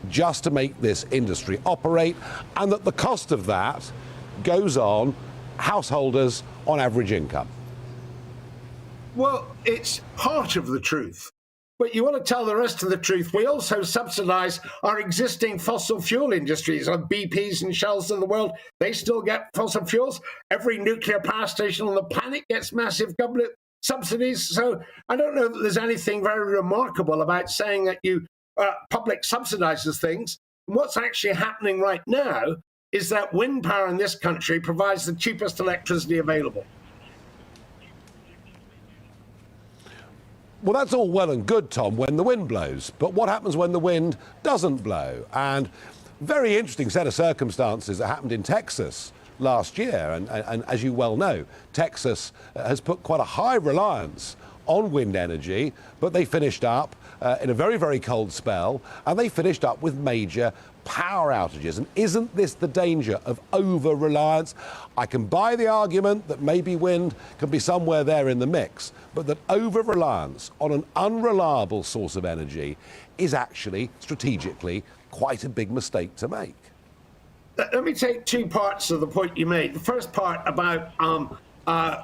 just to make this industry operate, and that the cost of that goes on householders on average income. Well, it's part of the truth. But you want to tell the rest of the truth. We also subsidise our existing fossil fuel industries, our BPs and Shells of the world. They still get fossil fuels. Every nuclear power station on the planet gets massive government subsidies. So I don't know that there's anything very remarkable about saying that you public subsidises things. And what's actually happening right now is that wind power in this country provides the cheapest electricity available. Well, that's all well and good, Tom, when the wind blows. But what happens when the wind doesn't blow? And very interesting set of circumstances that happened in Texas last year. And as you well know, Texas has put quite a high reliance on wind energy, but they finished up in a very, very cold spell, and they finished up with major power outages. And isn't this the danger of over-reliance? I can buy the argument that maybe wind can be somewhere there in the mix, but that over-reliance on an unreliable source of energy is actually strategically quite a big mistake to make. Let me take two parts of the point you made. The first part about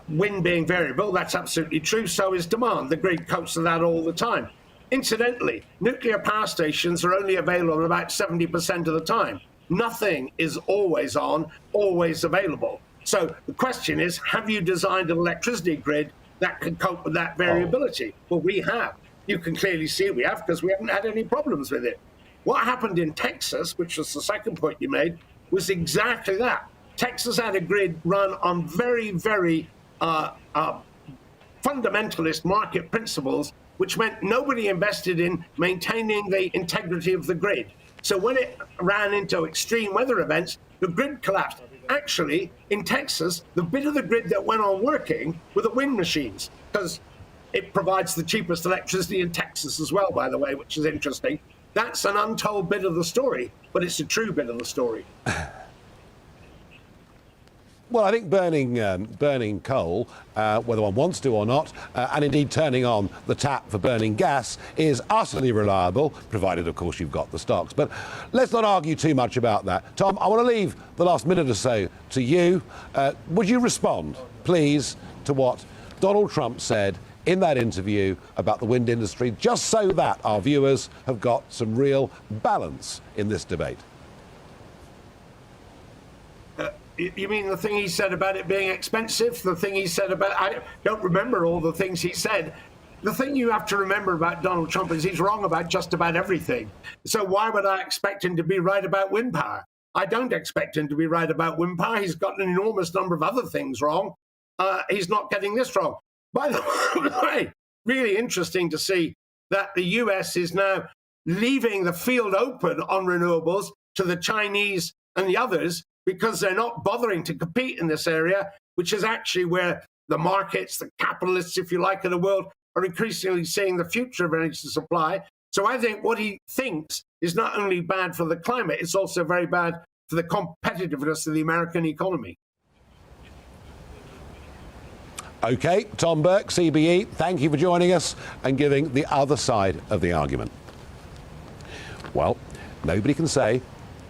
wind being variable, that's absolutely true. So is demand. The grid copes with that all the time. Incidentally, nuclear power stations are only available about 70% of the time. Nothing is always on, always available. So the question is, have you designed an electricity grid that can cope with that variability? Well, we have. You can clearly see we have, because we haven't had any problems with it. What happened in Texas, which was the second point you made, was exactly that. Texas had a grid run on very, very fundamentalist market principles, which meant nobody invested in maintaining the integrity of the grid. So when it ran into extreme weather events, the grid collapsed. Actually, in Texas, the bit of the grid that went on working were the wind machines, because it provides the cheapest electricity in Texas as well, by the way, which is interesting. That's an untold bit of the story, but it's a true bit of the story. Well, I think burning coal, whether one wants to or not, and indeed turning on the tap for burning gas is utterly reliable, provided, of course, you've got the stocks. But let's not argue too much about that. Tom, I want to leave the last minute or so to you. Would you respond, please, to what Donald Trump said in that interview about the wind industry, just so that our viewers have got some real balance in this debate? You mean the thing he said about it being expensive? The thing he said about... I don't remember all the things he said. The thing you have to remember about Donald Trump is he's wrong about just about everything. So why would I expect him to be right about wind power? I don't expect him to be right about wind power. He's got an enormous number of other things wrong. He's not getting this wrong. By the way, really interesting to see that the US is now leaving the field open on renewables to the Chinese and the others because they're not bothering to compete in this area, which is actually where the markets, the capitalists, if you like, of the world are increasingly seeing the future of energy supply. So I think what he thinks is not only bad for the climate, it's also very bad for the competitiveness of the American economy. OK, Tom Burke, CBE, thank you for joining us and giving the other side of the argument. Well, nobody can say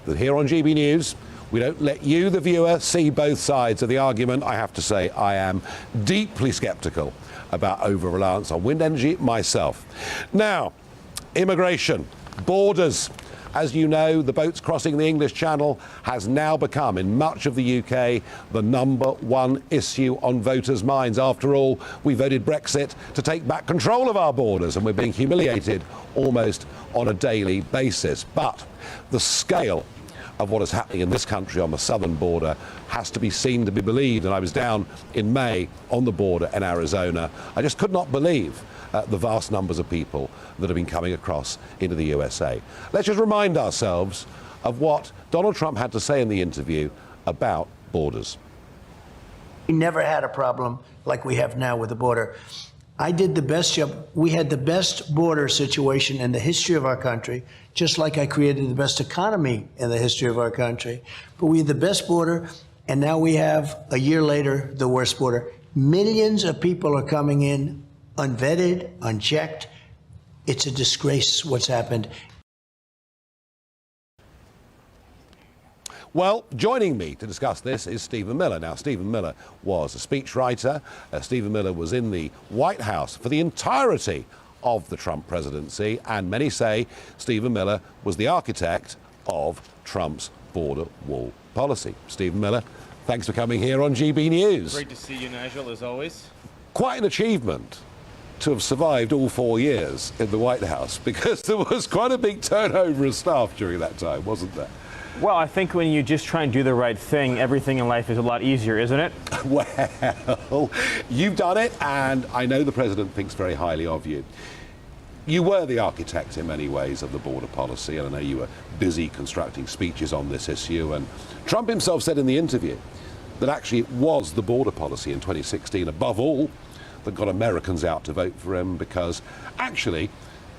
that here on GB News, we don't let you, the viewer, see both sides of the argument. I have to say I am deeply sceptical about over-reliance on wind energy myself. Now, immigration, borders. As you know, the boats crossing the English Channel has now become, in much of the UK, the #1 issue on voters' minds. After all, we voted Brexit to take back control of our borders, and we're being humiliated almost on a daily basis. But the scale of what is happening in this country on the southern border has to be seen to be believed. And I was down in May on the border in Arizona. I just could not believe the vast numbers of people that have been coming across into the USA. Let's just remind ourselves of what Donald Trump had to say in the interview about borders. We never had a problem like we have now with the border. I did the best job. We had the best border situation in the history of our country, just like I created the best economy in the history of our country. But we had the best border, and now we have, a year later, the worst border. Millions of people are coming in unvetted, unchecked. It's a disgrace what's happened. Well, joining me to discuss this is Stephen Miller. Now, Stephen Miller was a speechwriter. Stephen Miller was in the White House for the entirety of the Trump presidency, and many say Stephen Miller was the architect of Trump's border wall policy. Stephen Miller, thanks for coming here on GB News. Great to see you, Nigel, as always. Quite an achievement to have survived all 4 years in the White House, because there was quite a big turnover of staff during that time, wasn't there? Well, I think when you just try and do the right thing, everything in life is a lot easier, isn't it? Well, you've done it, and I know the president thinks very highly of you. You were the architect in many ways of the border policy, and I know you were busy constructing speeches on this issue. And Trump himself said in the interview that actually it was the border policy in 2016, above all, that got Americans out to vote for him, because actually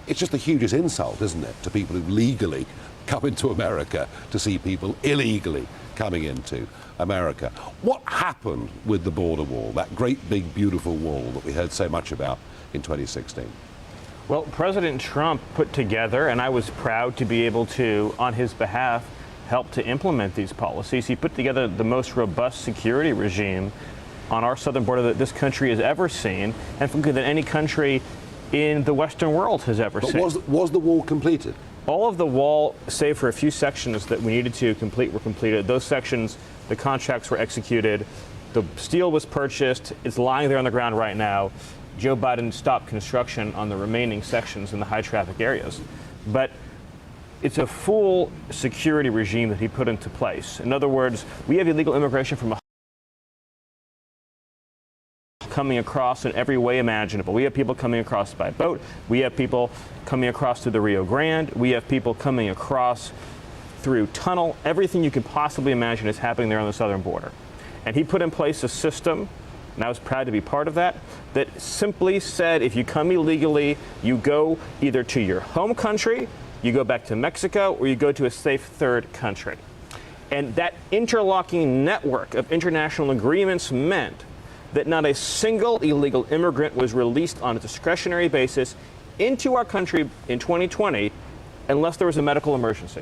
it's just the hugest insult, isn't it, to people who legally come into America to see people illegally coming into America. What happened with the border wall, that great big beautiful wall that we heard so much about in 2016? Well, President Trump put together, and I was proud to be able to, on his behalf, help to implement these policies. He put together the most robust security regime on our southern border that this country has ever seen, and frankly that any country in the Western world has ever seen. Was the wall completed? All of the wall, save for a few sections that we needed to complete, were completed. Those sections, the contracts were executed, the steel was purchased, it's lying there on the ground right now. Joe Biden stopped construction on the remaining sections in the high traffic areas. But it's a full security regime that he put into place. In other words, we have illegal immigration from coming across in every way imaginable. We have people coming across by boat. We have people coming across through the Rio Grande. We have people coming across through tunnel. Everything you could possibly imagine is happening there on the southern border. And he put in place a system, and I was proud to be part of that, that simply said if you come illegally, you go either to your home country, you go back to Mexico, or you go to a safe third country. And that interlocking network of international agreements meant that not a single illegal immigrant was released on a discretionary basis into our country in 2020 unless there was a medical emergency.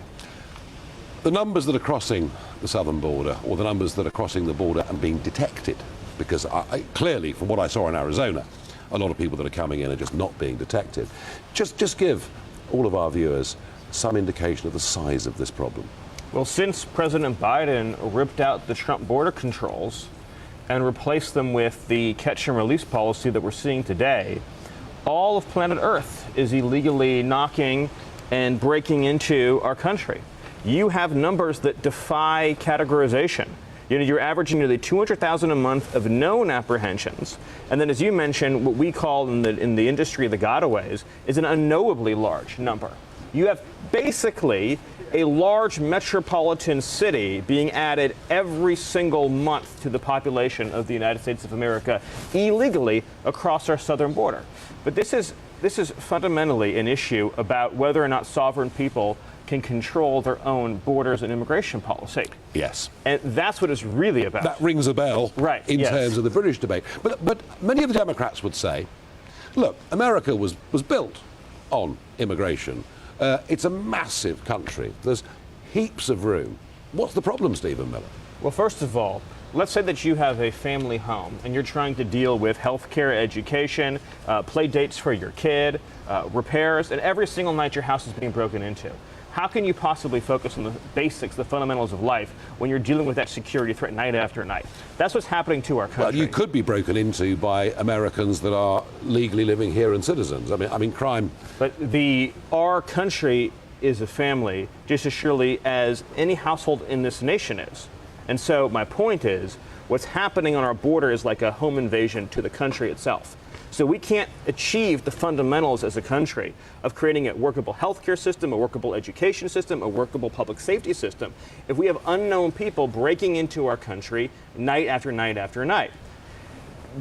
The numbers that are crossing the southern border, or the numbers that are crossing the border and being detected, because clearly from what I saw in Arizona, a lot of people that are coming in are just not being detected. Just give all of our viewers some indication of the size of this problem. Well, since President Biden ripped out the Trump border controls and replace them with the catch and release policy that we're seeing today, all of planet Earth is illegally knocking and breaking into our country. you have numbers that defy categorization. You know, you're averaging nearly 200,000 a month of known apprehensions. And then, as you mentioned, what we call in the industry the gotaways is an unknowably large number. You have basically a large metropolitan city being added every single month to the population of the United States of America illegally across our southern border. But this is fundamentally an issue about whether or not sovereign people can control their own borders and immigration policy. Yes. And that's what it's really about. That rings a bell in terms of the British debate. But many of the Democrats would say, look, America was built on immigration. It's a massive country. There's heaps of room. What's the problem, Stephen Miller? Well, first of all, let's say that you have a family home and you're trying to deal with healthcare, education, play dates for your kid, repairs, and every single night your house is being broken into. How can you possibly focus on the basics, the fundamentals of life, when you're dealing with that security threat night after night? That's what's happening to our country. Well, you could be broken into by Americans that are legally living here and citizens. I mean, crime. But our country is a family just as surely as any household in this nation is. And so my point is, what's happening on our border is like a home invasion to the country itself. So we can't achieve the fundamentals as a country of creating a workable healthcare system, a workable education system, a workable public safety system, if we have unknown people breaking into our country night after night after night.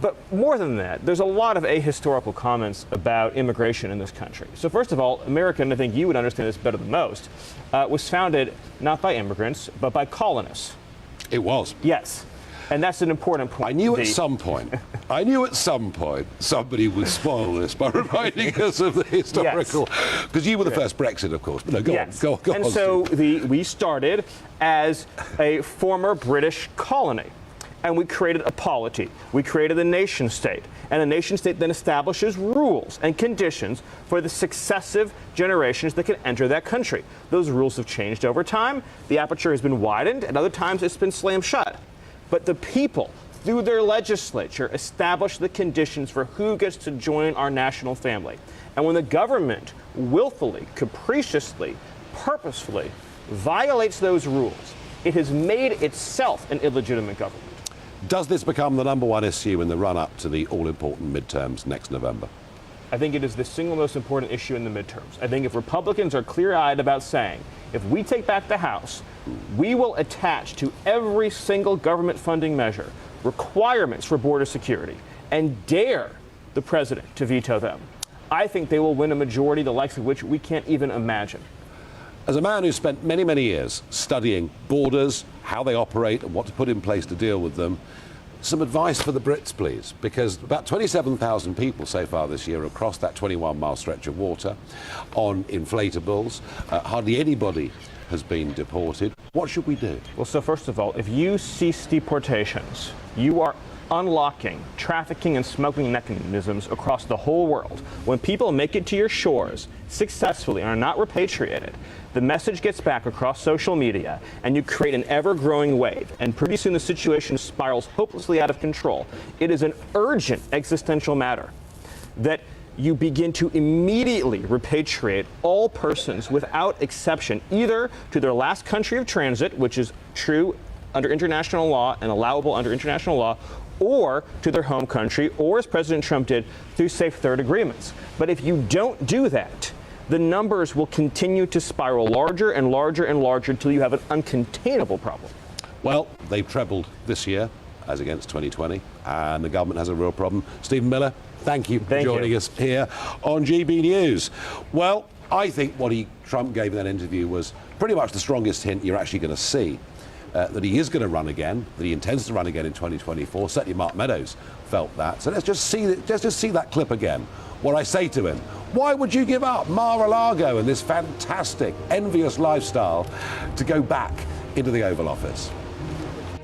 But more than that, there's a lot of ahistorical comments about immigration in this country. So first of all, America, and I think you would understand this better than most, was founded not by immigrants, but by colonists. It was. Yes. And that's an important point. I knew at some point somebody would spoil this by reminding us of the historical, because you were the first Brexit, of course. But no, go on. And so we started as a former British colony, and we created a polity. We created a nation state, and a nation state then establishes rules and conditions for the successive generations that can enter that country. Those rules have changed over time. The aperture has been widened, and other times it's been slammed shut. But the people, through their legislature, establish the conditions for who gets to join our national family. And when the government willfully, capriciously, purposefully violates those rules, it has made itself an illegitimate government. Does this become the number one issue in the run-up to the all-important midterms next November? I think it is the single most important issue in the midterms. I think if Republicans are clear-eyed about saying, if we take back the House, we will attach to every single government funding measure requirements for border security and dare the president to veto them, I think they will win a majority the likes of which we can't even imagine. As a man who spent many, many years studying borders, how they operate and what to put in place to deal with them, some advice for the Brits, please, because about 27,000 people so far this year have crossed that 21-mile stretch of water on inflatables. Hardly anybody has been deported. What should we do? Well, so first of all, if you cease deportations, you are unlocking trafficking and smuggling mechanisms across the whole world. When people make it to your shores successfully and are not repatriated, the message gets back across social media and you create an ever-growing wave, and pretty soon the situation spirals hopelessly out of control. It is an urgent existential matter that you begin to immediately repatriate all persons without exception, either to their last country of transit, which is true under international law and allowable under international law, or to their home country, or as President Trump did, through safe third agreements. But if you don't do that, the numbers will continue to spiral larger and larger and larger until you have an uncontainable problem. Well, they've trebled this year as against 2020, and the government has a real problem. Stephen Miller, thank you for joining us here on GB News. Well, I think what Trump gave in that interview was pretty much the strongest hint you're actually going to see. That he is going to run again, that he intends to run again in 2024. Certainly Mark Meadows felt that. So let's just see that clip again. What I say to him, why would you give up Mar-a-Lago and this fantastic, envious lifestyle to go back into the Oval Office?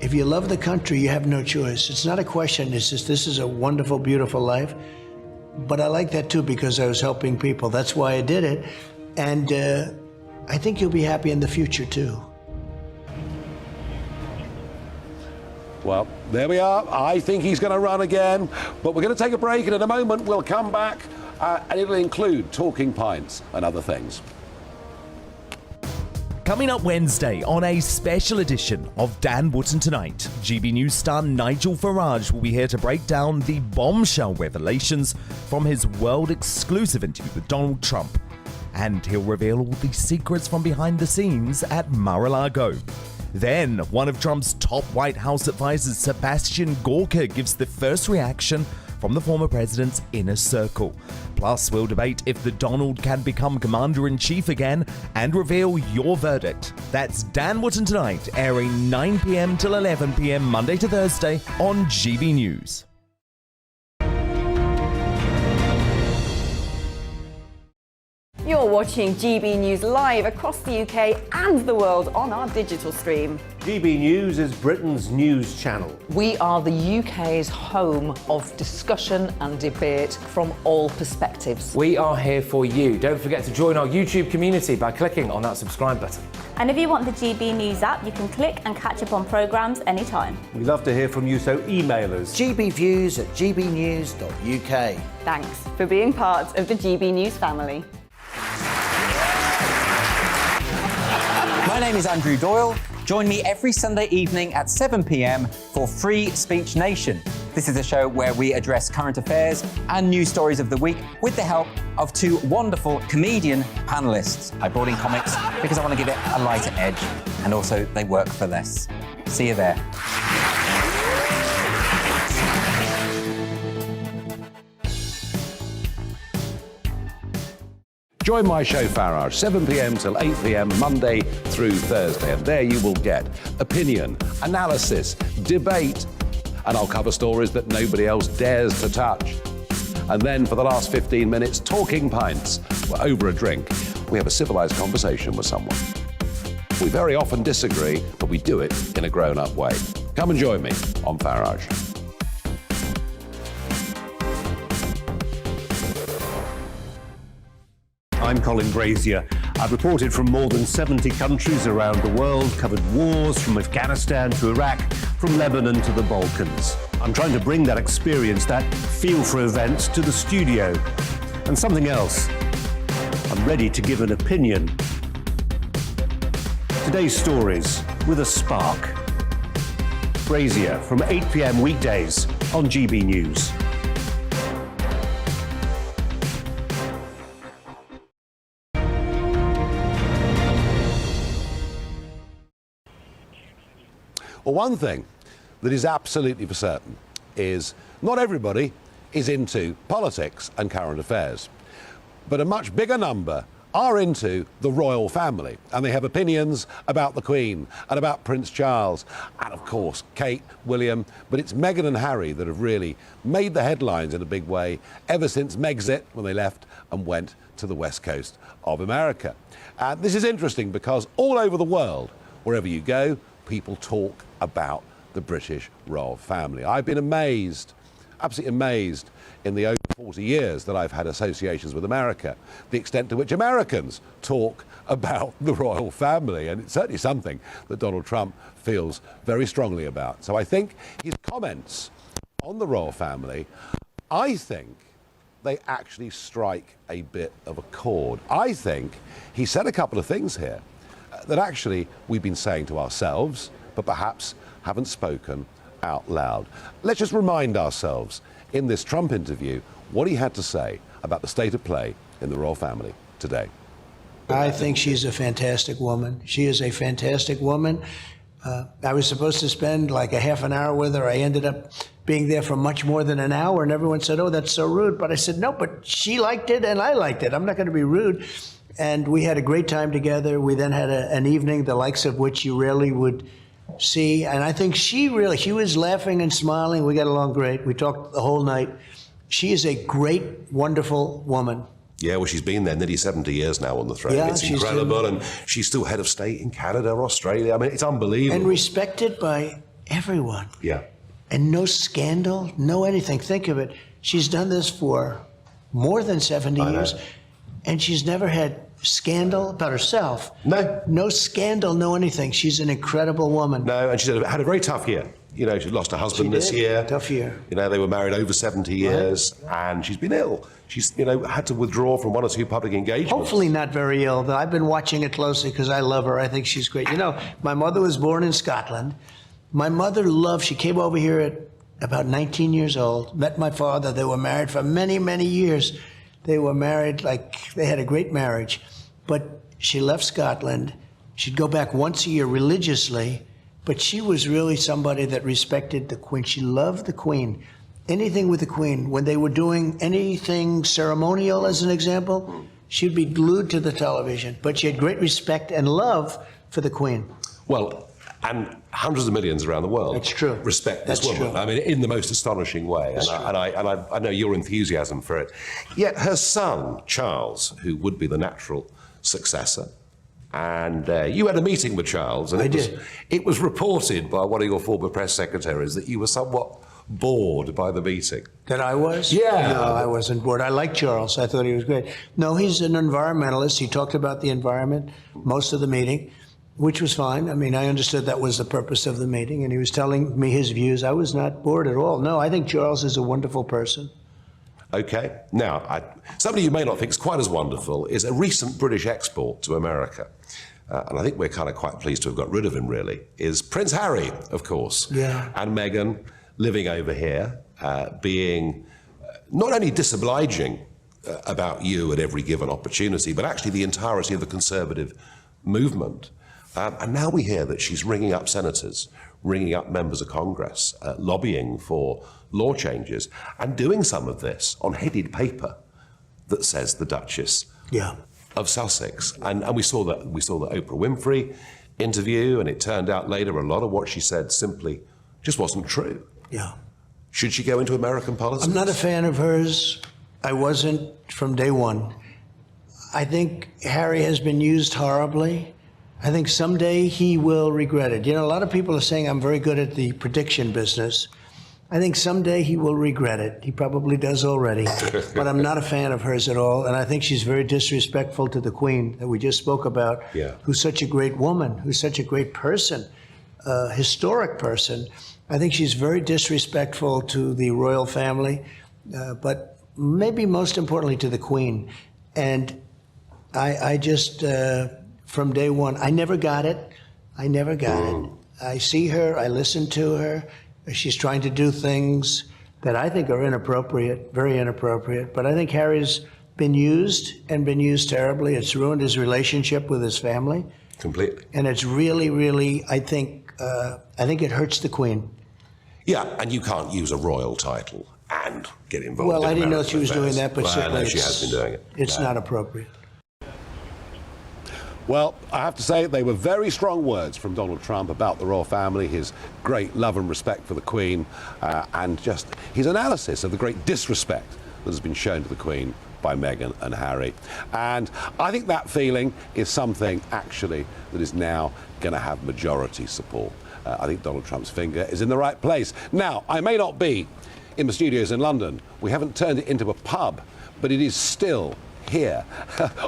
If you love the country, you have no choice. It's not a question. It's just, this is a wonderful, beautiful life. But I like that too because I was helping people. That's why I did it. And I think you'll be happy in the future too. Well, there we are. I think he's going to run again. But we're going to take a break, and in a moment we'll come back, and it'll include talking pints and other things. Coming up Wednesday on a special edition of Dan Wootton Tonight, GB News star Nigel Farage will be here to break down the bombshell revelations from his world-exclusive interview with Donald Trump. And he'll reveal all the secrets from behind the scenes at Mar-a-Lago. Then, one of Trump's top White House advisors, Sebastian Gorka, gives the first reaction from the former president's inner circle. Plus, we'll debate if the Donald can become commander-in-chief again and reveal your verdict. That's Dan Wootton Tonight, airing 9 p.m. till 11 p.m. Monday to Thursday on GB News. You're watching GB News live across the UK and the world on our digital stream. GB News is Britain's news channel. We are the UK's home of discussion and debate from all perspectives. We are here for you. Don't forget to join our YouTube community by clicking on that subscribe button. And if you want the GB News app, you can click and catch up on programmes anytime. We love to hear from you, so email us. gbviews@gbnews.uk. Thanks for being part of the GB News family. My name is Andrew Doyle. Join me every Sunday evening at 7 p.m. for Free Speech Nation. This is a show where we address current affairs and news stories of the week with the help of two wonderful comedian panellists. I brought in comics because I want to give it a lighter edge, and also they work for less. See you there. Join my show Farage, 7 p.m. till 8 p.m. Monday through Thursday, and there you will get opinion, analysis, debate, and I'll cover stories that nobody else dares to touch. And then for the last 15 minutes, talking pints. We're over a drink. We have a civilised conversation with someone. We very often disagree, but we do it in a grown-up way. Come and join me on Farage. I'm Colin Brazier. I've reported from more than 70 countries around the world, covered wars from Afghanistan to Iraq, from Lebanon to the Balkans. I'm trying to bring that experience, that feel for events, to the studio. And something else. I'm ready to give an opinion. Today's stories with a spark. Brazier from 8 p.m. weekdays on GB News. Well, one thing that is absolutely for certain is not everybody is into politics and current affairs, but a much bigger number are into the royal family, and they have opinions about the Queen and about Prince Charles and, of course, Kate, William, but it's Meghan and Harry that have really made the headlines in a big way ever since Megxit, when they left and went to the west coast of America. And this is interesting because all over the world, wherever you go, people talk about the British royal family. I've been amazed, absolutely amazed, in the over 40 years that I've had associations with America, the extent to which Americans talk about the royal family. And it's certainly something that Donald Trump feels very strongly about. So I think his comments on the royal family, I think they actually strike a bit of a chord. I think he said a couple of things here that actually we've been saying to ourselves, but perhaps haven't spoken out loud. Let's just remind ourselves in this Trump interview what he had to say about the state of play in the royal family today. I think she's a fantastic woman. She is a fantastic woman. I was supposed to spend like a half an hour with her. I ended up being there for much more than an hour, and everyone said, "Oh, that's so rude." But I said, "No, but she liked it and I liked it. I'm not going to be rude." And we had a great time together. We then had an evening the likes of which you rarely would see. And I think she was laughing and smiling. We got along great. We talked the whole night. She is a great, wonderful woman. Yeah, well, she's been there nearly 70 years now on the throne. Yeah, it's incredible. And she's still head of state in Canada, Australia. I mean, it's unbelievable. And respected by everyone. Yeah. And no scandal, no anything. Think of it. She's done this for more than 70 years. And she's never had scandal about herself. No. No scandal, no anything. She's an incredible woman. No, and she's had a very tough year. You know, she lost her husband this year. Tough year. You know, they were married over 70 years, and she's been ill. she's, you know, had to withdraw from one or two public engagements. Hopefully not very ill, though. I've been watching it closely because I love her. I think she's great. You know, my mother was born in Scotland. My mother she came over here at about 19 years old, met my father. They were married for many, many years. They were married, like, they had a great marriage. But she left Scotland. She'd go back once a year religiously, but she was really somebody that respected the Queen. She loved the Queen. Anything with the Queen. When they were doing anything ceremonial, as an example, she'd be glued to the television. But she had great respect and love for the Queen. Well, and hundreds of millions around the world. That's true. Respect this That's woman. true. I mean, in the most astonishing way. And I know your enthusiasm for it. Yet her son, Charles, who would be the natural successor, and you had a meeting with Charles, and it was reported by one of your former press secretaries that you were somewhat bored by the meeting. That I was? Yeah. No, I wasn't bored. I like Charles. I thought he was great. No, he's an environmentalist. He talked about the environment most of the meeting, which was fine. I mean, I understood that was the purpose of the meeting, and he was telling me his views. I was not bored at all. No, I think Charles is a wonderful person. Okay. Now, somebody you may not think is quite as wonderful is a recent British export to America. And I think we're kind of quite pleased to have got rid of him, really, is Prince Harry, of course. Yeah. And Meghan living over here, being not only disobliging about you at every given opportunity, but actually the entirety of the Conservative movement. And now we hear that she's ringing up senators, ringing up members of Congress, lobbying for law changes, and doing some of this on headed paper that says the Duchess of Sussex. And we saw the Oprah Winfrey interview, and it turned out later a lot of what she said simply just wasn't true. Yeah. Should she go into American politics? I'm not a fan of hers. I wasn't from day one. I think Harry has been used horribly. I think someday he will regret it. You know, a lot of people are saying I'm very good at the prediction business. I think someday he will regret it. He probably does already. But I'm not a fan of hers at all. And I think she's very disrespectful to the Queen that we just spoke about, who's such a great woman, who's such a great person, historic person. I think she's very disrespectful to the royal family, but maybe most importantly to the Queen. And I just, from day one, I never got it. I never got it. I see her, I listen to her. She's trying to do things that I think are inappropriate, very inappropriate. But I think Harry's been used and been used terribly. It's ruined his relationship with his family. Completely. And it's really, really, I think it hurts the Queen. Yeah, and you can't use a royal title and get involved. Well, in I didn't know American she was doing affairs. that, but Well, certainly no, she has been doing it. It's not appropriate. Well, I have to say they were very strong words from Donald Trump about the royal family, his great love and respect for the Queen, and just his analysis of the great disrespect that has been shown to the Queen by Meghan and Harry. And I think that feeling is something actually that is now going to have majority support. I think Donald Trump's finger is in the right place. Now, I may not be in the studios in London. We haven't turned it into a pub, but it is still here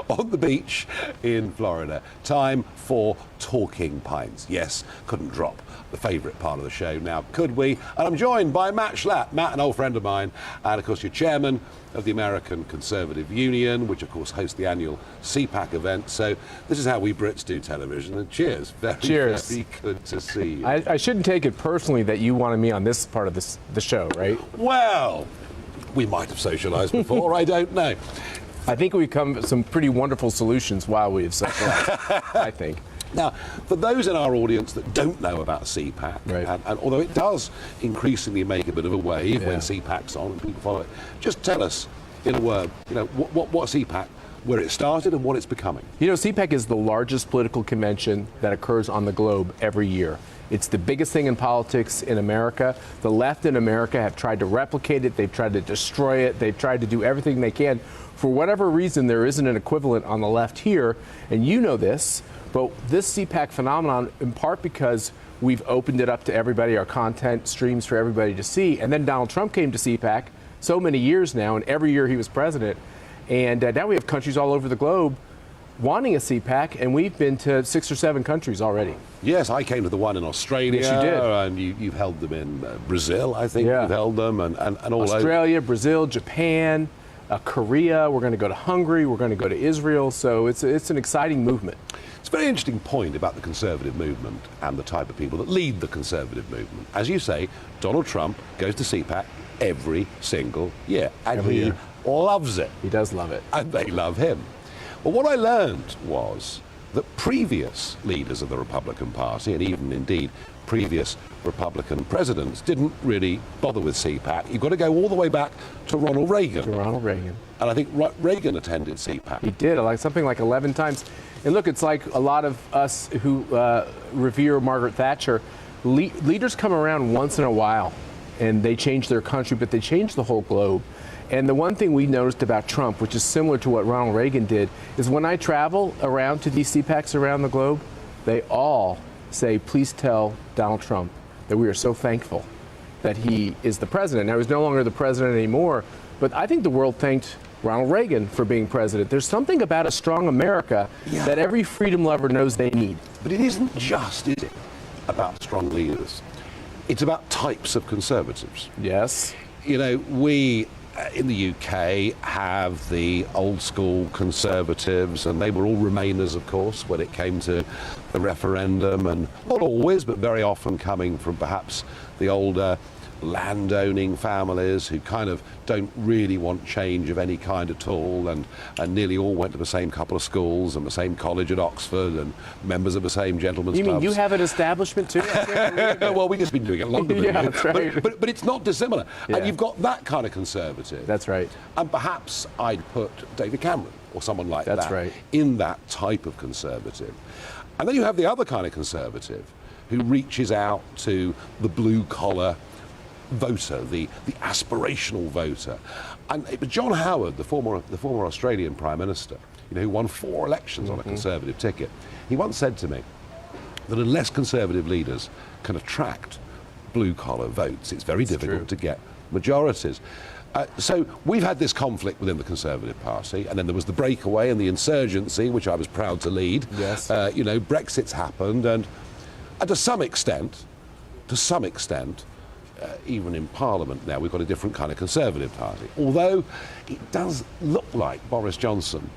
on the beach in Florida. Time for Talking Pints. Yes, couldn't drop the favourite part of the show now, could we? And I'm joined by Matt Schlapp. Matt, an old friend of mine, and of course you're chairman of the American Conservative Union, which of course hosts the annual CPAC event. So this is how we Brits do television. And cheers. Cheers. Very good to see you. I shouldn't take it personally that you wanted me on this part of the show, right? Well, we might have socialised before, I don't know. I think we've come to some pretty wonderful solutions while we've socialised, I think. Now, for those in our audience that don't know about CPAC, and although it does increasingly make a bit of a wave when CPAC's on and people follow it, just tell us in a word, you know, what CPAC, where it started and what it's becoming. You know, CPAC is the largest political convention that occurs on the globe every year. It's the biggest thing in politics in America. The left in America have tried to replicate it. They've tried to destroy it. They've tried to do everything they can. For whatever reason, there isn't an equivalent on the left here, and you know this, but this CPAC phenomenon, in part because we've opened it up to everybody, our content streams for everybody to see, and then Donald Trump came to CPAC so many years now, and every year he was president, and now we have countries all over the globe wanting a CPAC, and we've been to 6 or 7 countries already. Yes, I came to the one in Australia. Yes, you did. And you've held them in Brazil, I think. You've held them, and all over. Australia, Brazil, Japan, Korea. We're going to go to Hungary. We're going to go to Israel. So it's an exciting movement. It's a very interesting point about the Conservative movement and the type of people that lead the Conservative movement. As you say, Donald Trump goes to CPAC every single year, and he loves it. He does love it. And they love him. But what I learned was that previous leaders of the Republican Party, and even indeed previous Republican presidents, didn't really bother with CPAC. You've got to go all the way back to Ronald Reagan. And I think Reagan attended CPAC. He did, something like 11 times. And look, it's like a lot of us who revere Margaret Thatcher. Leaders come around once in a while, and they change their country, but they change the whole globe. And the one thing we noticed about Trump, which is similar to what Ronald Reagan did, is when I travel around to these CPACs around the globe, they all say, please tell Donald Trump that we are so thankful that he is the president. Now, he's no longer the president anymore, but I think the world thanked Ronald Reagan for being president. There's something about a strong America that every freedom lover knows they need. But it isn't just, is it, about strong leaders. It's about types of conservatives. Yes. You know, we in the UK have the old school conservatives, and they were all Remainers, of course, when it came to the referendum, and not always, but very often coming from perhaps the older landowning families who kind of don't really want change of any kind at all, and nearly all went to the same couple of schools and the same college at Oxford and members of the same gentlemen's clubs. You mean you have an establishment too? Well, we've just been doing it longer than you. That's right. But it's not dissimilar. Yeah. And you've got that kind of conservative. That's right. And perhaps I'd put David Cameron or someone like That's that right. in that type of conservative. And then you have the other kind of conservative who reaches out to the blue-collar voter, the aspirational voter. And it was John Howard, the former Australian Prime Minister, who won 4 elections on a Conservative ticket. He once said to me that unless Conservative leaders can attract blue-collar votes, it's very difficult to get majorities. So we've had this conflict within the Conservative Party, and then there was the breakaway and the insurgency, which I was proud to lead. Yes. Brexit's happened, and to some extent, even in Parliament now, we've got a different kind of Conservative Party. Although it does look like Boris Johnson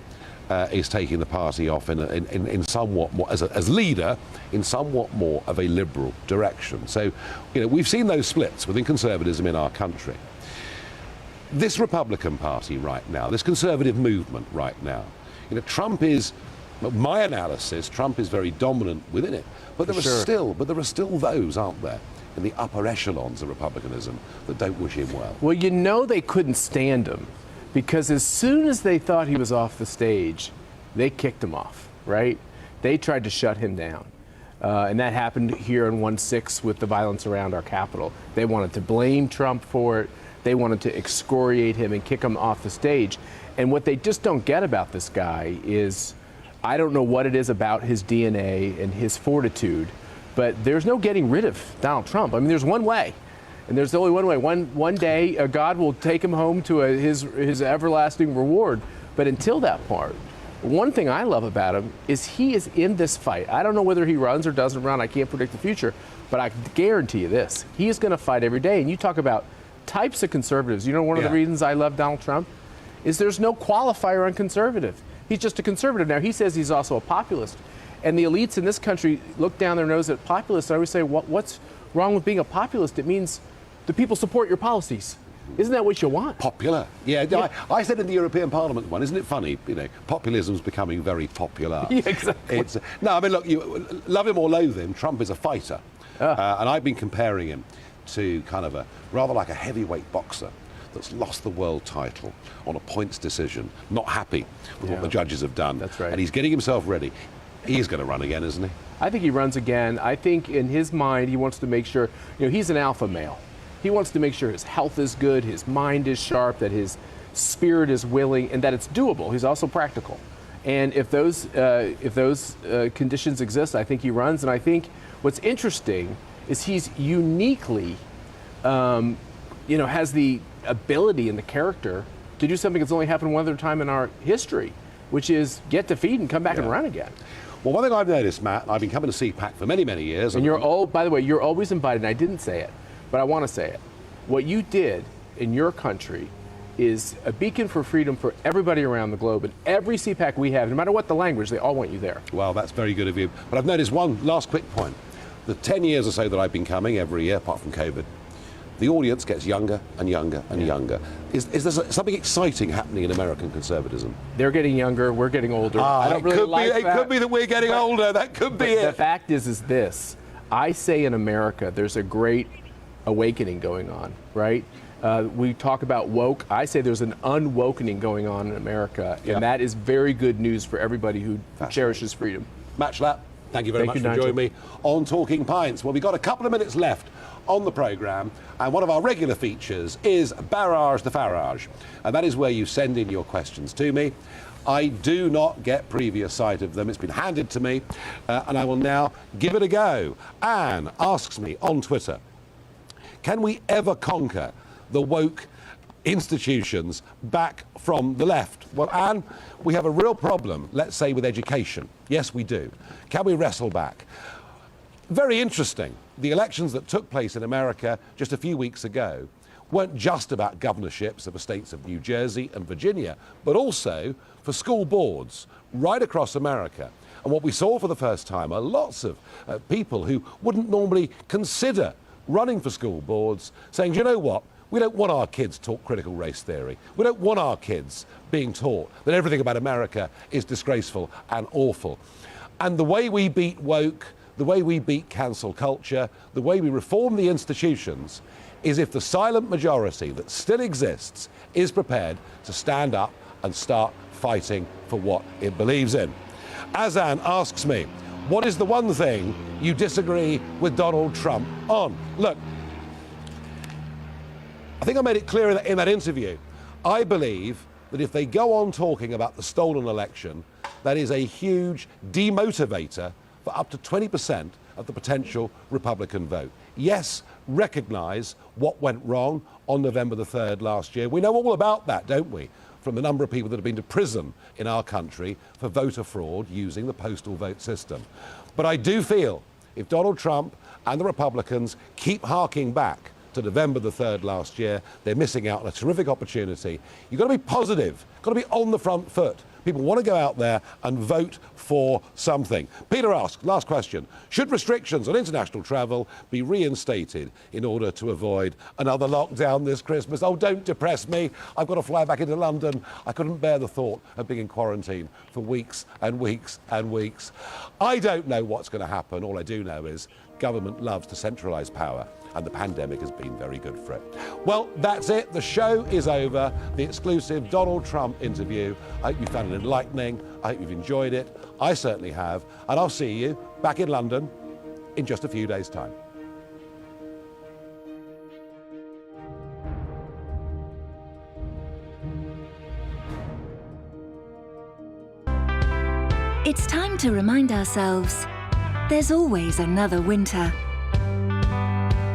is taking the party off in somewhat more, as leader, in somewhat more of a liberal direction. So, we've seen those splits within conservatism in our country. This Republican Party right now, this conservative movement right now, Trump is, my analysis, Trump is very dominant within it. But there are still those, aren't there, in the upper echelons of republicanism that don't wish him well. Well, they couldn't stand him because as soon as they thought he was off the stage, they kicked him off, right? They tried to shut him down. And that happened here in 1/6 with the violence around our Capitol. They wanted to blame Trump for it. They wanted to excoriate him and kick him off the stage. And what they just don't get about this guy is, I don't know what it is about his DNA and his fortitude, but there's no getting rid of Donald Trump. I mean, there's one way, and there's only one way. One day, God will take him home to his everlasting reward. But until that part, one thing I love about him is he is in this fight. I don't know whether he runs or doesn't run. I can't predict the future, but I guarantee you this: he is going to fight every day. And you talk about types of conservatives. One of the reasons I love Donald Trump is there's no qualifier on conservative. He's just a conservative. Now, he says he's also a populist. And the elites in this country look down their nose at populists. I always say, what's wrong with being a populist? It means the people support your policies. Isn't that what you want? Popular. Yeah. I said in the European Parliament one, isn't it funny? Populism's becoming very popular. Yeah, exactly. No, I mean, look, you love him or loathe him, Trump is a fighter. And I've been comparing him to kind of rather like a heavyweight boxer that's lost the world title on a points decision, not happy with what the judges have done. That's right. And he's getting himself ready. He's going to run again, isn't he? I think he runs again. I think in his mind, he wants to make sure, he's an alpha male. He wants to make sure his health is good, his mind is sharp, that his spirit is willing, and that it's doable. He's also practical. And if those conditions exist, I think he runs. And I think what's interesting is he's uniquely, has the ability and the character to do something that's only happened one other time in our history, which is get defeated and come back and run again. Well, one thing I've noticed, Matt, and I've been coming to CPAC for many, many years. And by the way, you're always invited, and I didn't say it, but I want to say it. What you did in your country is a beacon for freedom for everybody around the globe. And every CPAC we have, no matter what the language, they all want you there. Well, that's very good of you. But I've noticed one last quick point. The 10 years or so that I've been coming every year, apart from COVID, the audience gets younger and younger and younger. Is there something exciting happening in American conservatism? They're getting younger, we're getting older. I don't really like that. It could be that we're getting older. That could be it. The fact is this. I say in America, there's a great awakening going on, right? We talk about woke. I say there's an unwokening going on in America, and that is very good news for everybody who cherishes freedom. Matchlap, thank you very much for joining me on Talking Pints. Well, we've got a couple of minutes left on the programme, and one of our regular features is Barrage the Farage, and that is where you send in your questions to me. I do not get previous sight of them. It's been handed to me, and I will now give it a go. Anne asks me on Twitter, can we ever conquer the woke institutions back from the left? Well, Anne, we have a real problem, let's say, with education. Yes, we do. Can we wrestle back? Very interesting. The elections that took place in America just a few weeks ago weren't just about governorships of the states of New Jersey and Virginia, but also for school boards right across America. And what we saw for the first time are lots of people who wouldn't normally consider running for school boards saying, do you know what? We don't want our kids taught critical race theory. We don't want our kids being taught that everything about America is disgraceful and awful. And the way we beat woke, the way we beat cancel culture, the way we reform the institutions is if the silent majority that still exists is prepared to stand up and start fighting for what it believes in. Azan asks me, what is the one thing you disagree with Donald Trump on? Look, I think I made it clear in that interview. I believe that if they go on talking about the stolen election, that is a huge demotivator for up to 20% of the potential Republican vote. Yes, recognise what went wrong on November the 3rd last year. We know all about that, don't we? From the number of people that have been to prison in our country for voter fraud using the postal vote system. But I do feel if Donald Trump and the Republicans keep harking back to November the 3rd last year, they're missing out on a terrific opportunity. You've got to be positive, got to be on the front foot. People want to go out there and vote for something. Peter asks, last question, should restrictions on international travel be reinstated in order to avoid another lockdown this Christmas? Oh, don't depress me. I've got to fly back into London. I couldn't bear the thought of being in quarantine for weeks and weeks and weeks. I don't know what's going to happen. All I do know is government loves to centralise power, and the pandemic has been very good for it. Well, that's it. The show is over. The exclusive Donald Trump interview. I hope you found it enlightening. I hope you've enjoyed it. I certainly have. And I'll see you back in London in just a few days' time. It's time to remind ourselves there's always another winter.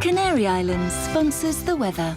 Canary Islands sponsors the weather.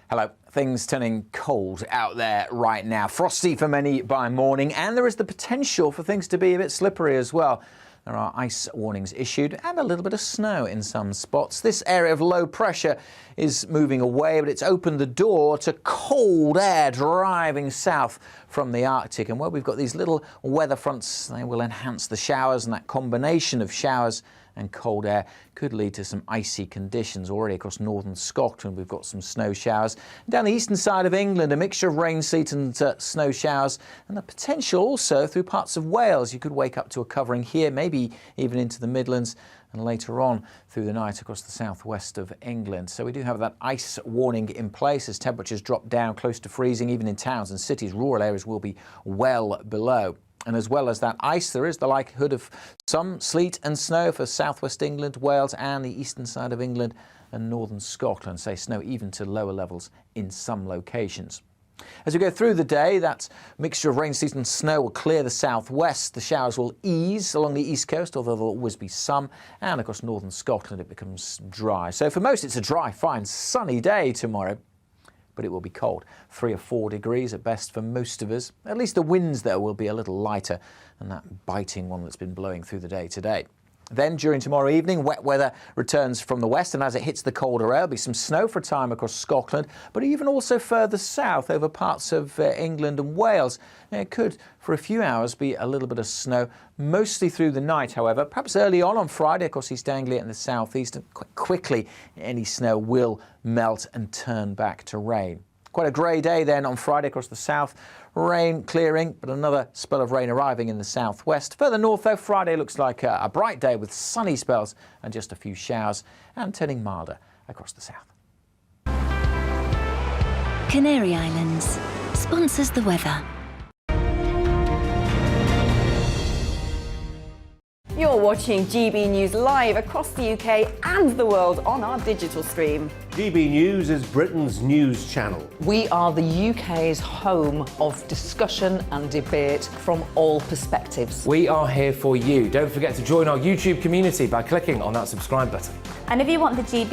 Hello. Things turning cold out there right now. Frosty for many by morning, and there is the potential for things to be a bit slippery as well. There are ice warnings issued and a little bit of snow in some spots. This area of low pressure is moving away, but it's opened the door to cold air driving south from the Arctic. And where we've got these little weather fronts, they will enhance the showers, and that combination of showers and cold air could lead to some icy conditions. Already across northern Scotland we've got some snow showers. Down the eastern side of England, a mixture of rain, sleet and snow showers, and the potential also through parts of Wales. You could wake up to a covering here, maybe even into the Midlands, and later on through the night across the southwest of England. So we do have that ice warning in place as temperatures drop down close to freezing. Even in towns and cities, rural areas will be well below. And as well as that ice, there is the likelihood of some sleet and snow for southwest England, Wales and the eastern side of England and northern Scotland. Say snow even to lower levels in some locations. As we go through the day, that mixture of rain, sleet and snow will clear the southwest. The showers will ease along the east coast, although there will always be some. And across northern Scotland, it becomes dry. So for most, it's a dry, fine, sunny day tomorrow. But it will be cold, 3 or 4 degrees at best for most of us. At least the winds, though, will be a little lighter than that biting one that's been blowing through the day today. Then during tomorrow evening, wet weather returns from the west, and as it hits the colder air, there'll be some snow for a time across Scotland, but even also further south over parts of England and Wales. It could, for a few hours, be a little bit of snow, mostly through the night, however. Perhaps early on Friday, across East Anglia and the southeast, and quite quickly any snow will melt and turn back to rain. Quite a grey day then on Friday across the south. Rain clearing, but another spell of rain arriving in the southwest. Further north, though, Friday looks like a bright day with sunny spells and just a few showers, and turning milder across the south. Canary Islands sponsors the weather. You're watching GB News live across the UK and the world on our digital stream. GB News is Britain's news channel. We are the UK's home of discussion and debate from all perspectives. We are here for you. Don't forget to join our YouTube community by clicking on that subscribe button. And if you want the GB